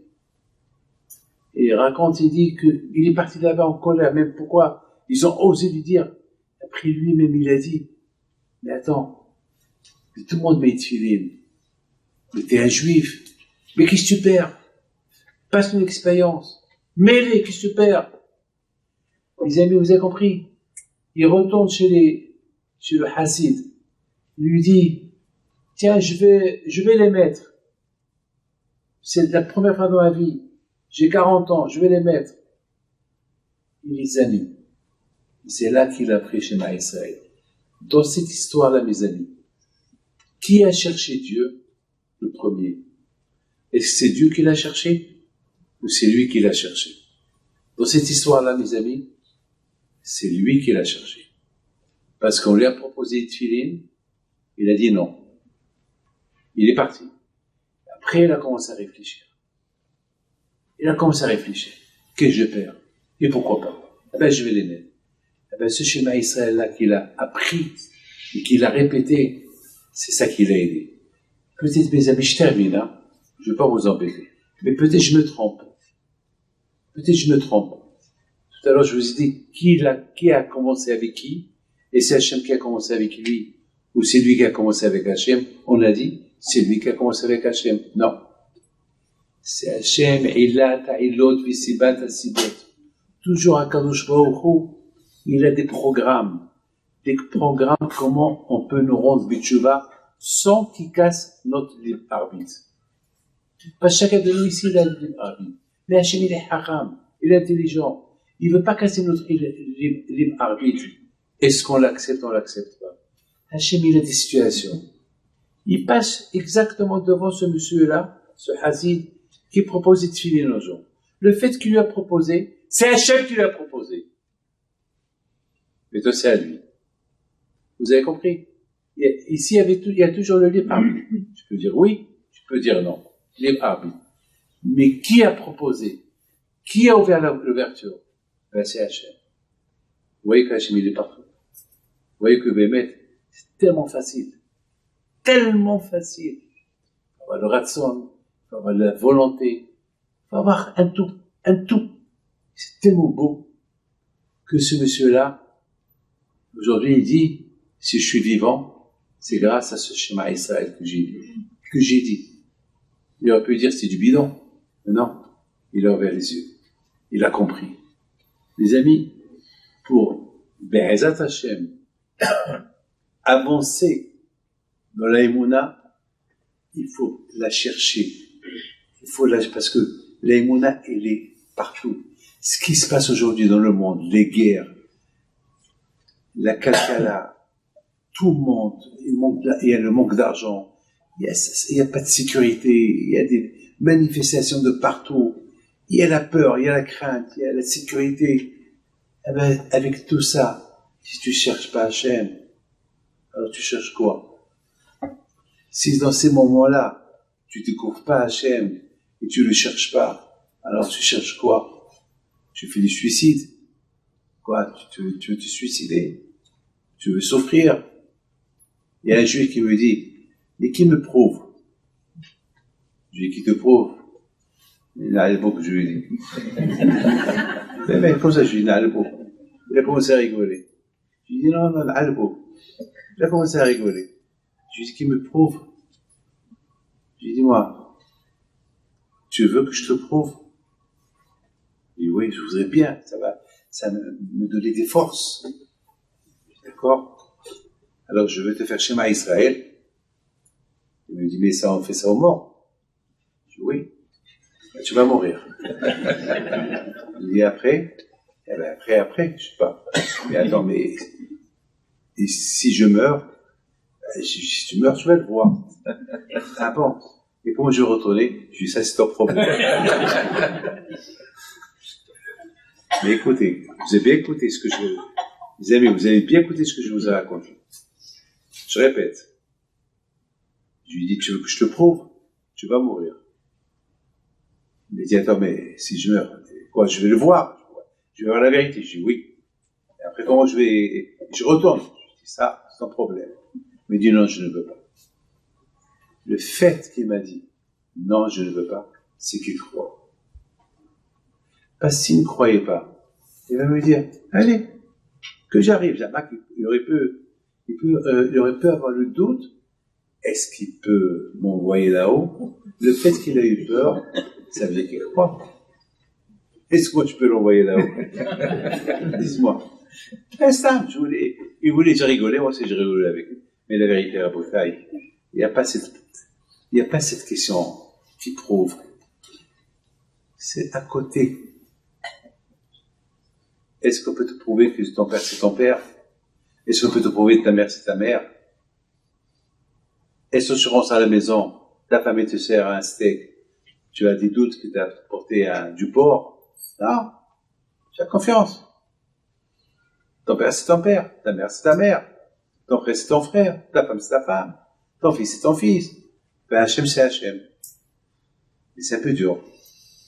Et il raconte, il dit qu'il est parti là-bas en colère. Même pourquoi? Ils ont osé lui dire. Après lui-même, il a dit, mais attends, tout le monde met de filine. Mais t'es un juif. Mais qu'est-ce que tu perds? Passe une expérience. Mets-les, qu'est-ce que tu perds? Les amis, vous avez compris? Il retourne chez le Hassid. Il lui dit, tiens, je vais les mettre. C'est la première fois dans ma vie. J'ai 40 ans, je vais les mettre. Il les a mis. C'est là qu'il a pris Shema Israël. Dans cette histoire-là, mes amis, qui a cherché Dieu le premier? Est-ce que c'est Dieu qui l'a cherché ou c'est lui qui l'a cherché? Dans cette histoire-là, mes amis, c'est lui qui l'a cherché. Parce qu'on lui a proposé de filine, il a dit non. Il est parti. Après, il a commencé à réfléchir. Qu'est-ce que je perds? Et pourquoi pas? Eh ben, je vais les mettre. Eh ben, ce schéma Israël-là qu'il a appris et qu'il a répété, c'est ça qui l'a aidé. Peut-être, mes amis, je termine, hein. Je ne vais pas vous embêter. Mais peut-être je me trompe. Tout à l'heure, je vous ai dit qui a commencé avec qui, et c'est Hachem qui a commencé avec lui, ou c'est lui qui a commencé avec Hachem. On a dit, c'est lui qui a commencé avec Hachem. Non. C'est Hachem, Ilat, Ilot, Visibat, Asibot. Toujours à Kadosh Baruch Hu, il a des programmes. Comment on peut nous rendre B'tshuva sans qu'il casse notre libre arbitre. Parce que chacun de nous ici, il a le libre arbitre. Mais Hachem, il est haram, il est intelligent. Il ne veut pas casser notre libre arbitre. Est-ce qu'on l'accepte ou on ne l'accepte pas? Hachem, il a des situations. Il passe exactement devant ce monsieur-là, ce Hazid, qui propose de filer nos gens. Le fait qu'il lui a proposé, c'est Hachem qui lui a proposé. Mais toi, c'est à lui. Vous avez compris? Ici, il y a toujours le libre arbitre. Tu peux dire oui, tu peux dire non. Libre arbitre. Mais qui a proposé? Qui a ouvert l'ouverture? Ben, c'est Hachem. Vous voyez qu'Hachem, il est partout. Vous voyez que Bémet, c'est tellement facile. Tellement facile. Il faut avoir le ratson, il faut avoir la volonté, il faut avoir un tout. C'est tellement beau que ce monsieur-là, aujourd'hui, il dit, si je suis vivant, c'est grâce à ce schéma Israël que j'ai dit. Il aurait pu dire c'est du bidon. Mais non, il a ouvert les yeux. Il a compris. Les amis, pour Be'ezat Hashem, avancer dans la Emouna, il faut la chercher. Parce que la Emouna, elle est partout. Ce qui se passe aujourd'hui dans le monde, les guerres, la kalkala, tout le monde, il y a le manque d'argent, il y a pas de sécurité, il y a des manifestations de partout, il y a la peur, il y a la crainte, il y a la sécurité. Eh ben, avec tout ça, si tu cherches pas Hachem, alors tu cherches quoi? Si dans ces moments-là, tu découvres pas Hachem et tu le cherches pas, alors tu cherches quoi? Tu fais du suicide. Quoi? Tu veux te suicider? Tu veux souffrir? Il y a un juif qui me dit, mais qui me prouve? Je dis, qui te prouve? Il a beaucoup que je lui dis. Mais comme ça, je lui dis, il a commencé à rigoler. Je lui dis, non, il a commencé à rigoler. Je lui dis, qui me prouve? Je lui dis, moi, tu veux que je te prouve? Il dit, oui, je voudrais bien, ça me donner des forces. D'accord? Alors, je veux te faire schéma Israël. Il me dit, mais ça, on fait ça aux morts. Je dis, oui. Ben, tu vas mourir. Il dit, après? Eh ben, après, je sais pas. Mais attends, mais, et si je meurs, si tu meurs, tu vas le voir. Ah bon? Et comment je vais retourner? Je dis, ça, c'est ton problème. Mais écoutez, vous avez bien écouté les amis, vous avez bien écouté ce que je vous ai raconté. Je répète. Je lui dis, tu veux que je te prouve? Tu vas mourir. Il me dit, attends, mais si je meurs, quoi, je vais le voir. Je vais voir la vérité. Je dis, oui. Et après, comment je retourne? Je dis, ça, sans problème. Il me dit, non, je ne veux pas. Le fait qu'il m'a dit non, je ne veux pas, c'est qu'il croit. Parce que s'il ne croyait pas, il va me dire allez, que j'arrive. Il aurait pu avoir le doute. Est-ce qu'il peut m'envoyer là-haut? Le fait qu'il a eu peur, ça veut dire qu'il croit. Est-ce que tu peux l'envoyer là-haut? Dis-moi. Il voulait rigoler, moi aussi je rigolais avec lui. Mais la vérité, à Botaï, il n'y a pas cette question qui prouve. C'est à côté. Est-ce qu'on peut te prouver que ton père c'est ton père? Est-ce qu'on peut te prouver que ta mère c'est ta mère? Est-ce que tu rentres à la maison, ta femme te sert un steak, tu as des doutes que tu as porté du porc? Non, tu as confiance. Ton père c'est ton père, ta mère c'est ta mère, ton frère c'est ton frère, ta femme c'est ta femme, ton fils c'est ton fils. Ben Hachem c'est Hachem. Mais c'est un peu dur,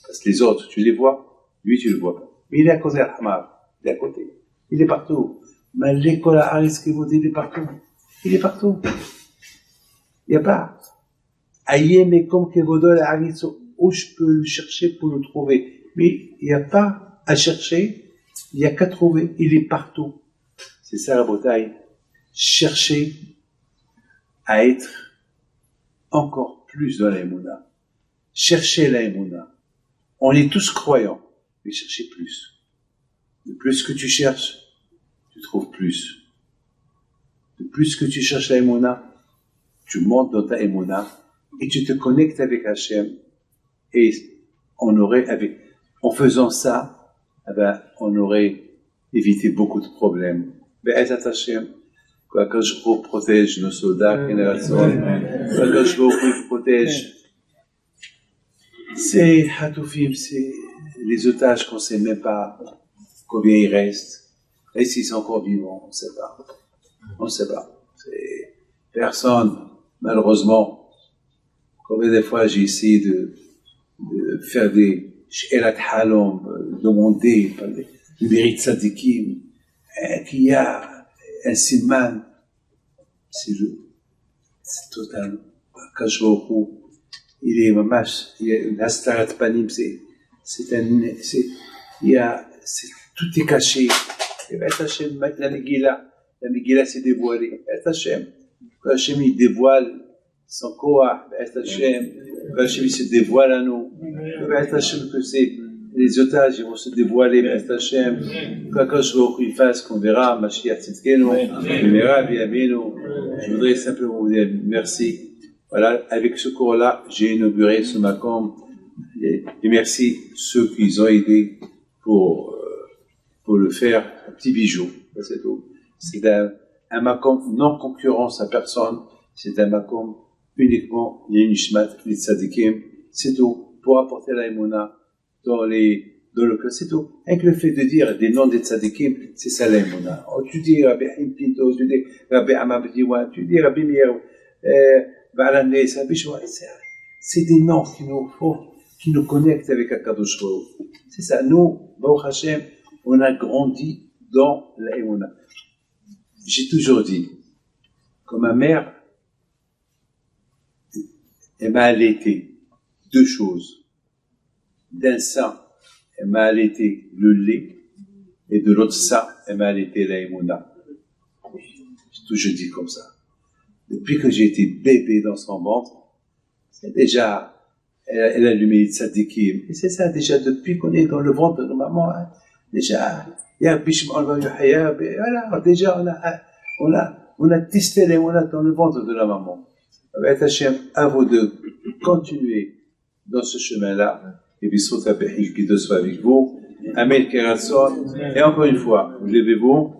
parce que les autres tu les vois, lui tu le vois pas. Mais il est à côté de Hamad, il est à côté, il est partout. Mais l'école à Haris qui vous dit, il est partout. Il est partout. Il n'y a pas. Aïe, mais comme Kevodol à Haris, où je peux le chercher pour le trouver. Mais il n'y a pas à chercher, il n'y a qu'à trouver. Il est partout. C'est ça la bataille. Chercher à être encore plus dans l'aïmouna. Chercher l'aïmouna. On est tous croyants, mais chercher plus. Le plus que tu cherches, tu trouves plus. Le plus que tu cherches l'aïmouna, tu montes dans ta aïmouna et tu te connectes avec Hachem. Et en faisant ça, on aurait évité beaucoup de problèmes. Be'ezat Hachem, qu'Akadosh Baruch Hu protège nos soldats, qu'Akadosh Baruch Hu protège ces hatoufim, c'est les otages qu'on ne sait même pas combien ils restent. Et s'ils sont encore vivants, on ne sait pas. On ne sait pas. Personne, malheureusement, combien de fois j'ai essayé de faire des she'elat halom, demander le mérite tzadikim, qu'il y a un siman, c'est total. Akadosh Baruch Hu, il est mamash, il y a une hastarat panim, tout est caché. Et Hachem, la Megillah s'est dévoilée. Hachem, Hachem il dévoile son koach. Hachem, Hachem il se dévoile à nous. Hachem que les otages ils vont se dévoiler. Hachem, qu'Akadosh Baruch Hu fasse qu'on verra Mashiach Tzidkenu, Bimera B'Yameinu. Je voudrais simplement vous dire merci. Voilà, avec ce cours-là, j'ai inauguré ce makom. Et merci ceux qui ont aidé pour le faire, un petit bijou, c'est tout. C'est un makom non concurrence à personne, c'est un makom uniquement l'Inishmat, les tzadikim, c'est tout, pour apporter la émouna dans le cœur, c'est tout. Avec le fait de dire des noms des tzadikim, c'est ça la émouna. Tu dis Rabbi Haim Pinto, tu dis Rabbi Amam Diwan, tu dis Rabbi Meir, Balanes, Rabbi Shua, c'est des noms qui nous connectent avec Akadosh Baruch Hu. C'est ça, nous, Baruch Hashem, on a grandi dans la émouna. J'ai toujours dit que ma mère, elle m'a allaité deux choses. D'un sein, elle m'a allaité le lait, et de l'autre sein, elle m'a allaité la émouna. J'ai toujours dit comme ça. Depuis que j'ai été bébé dans son ventre, c'est déjà, elle a allumé les tzadikim. Et c'est ça, déjà, depuis qu'on est dans le ventre de maman, hein, déjà, il y a Bishman Vayuhaya, voilà, déjà, on a testé les monas dans le ventre de la maman. Avec Hachem, à vous de continuer dans ce chemin-là, et Bissout Rabbi qui soit avec vous. Amen, Keratson. Et encore une fois, levez-vous.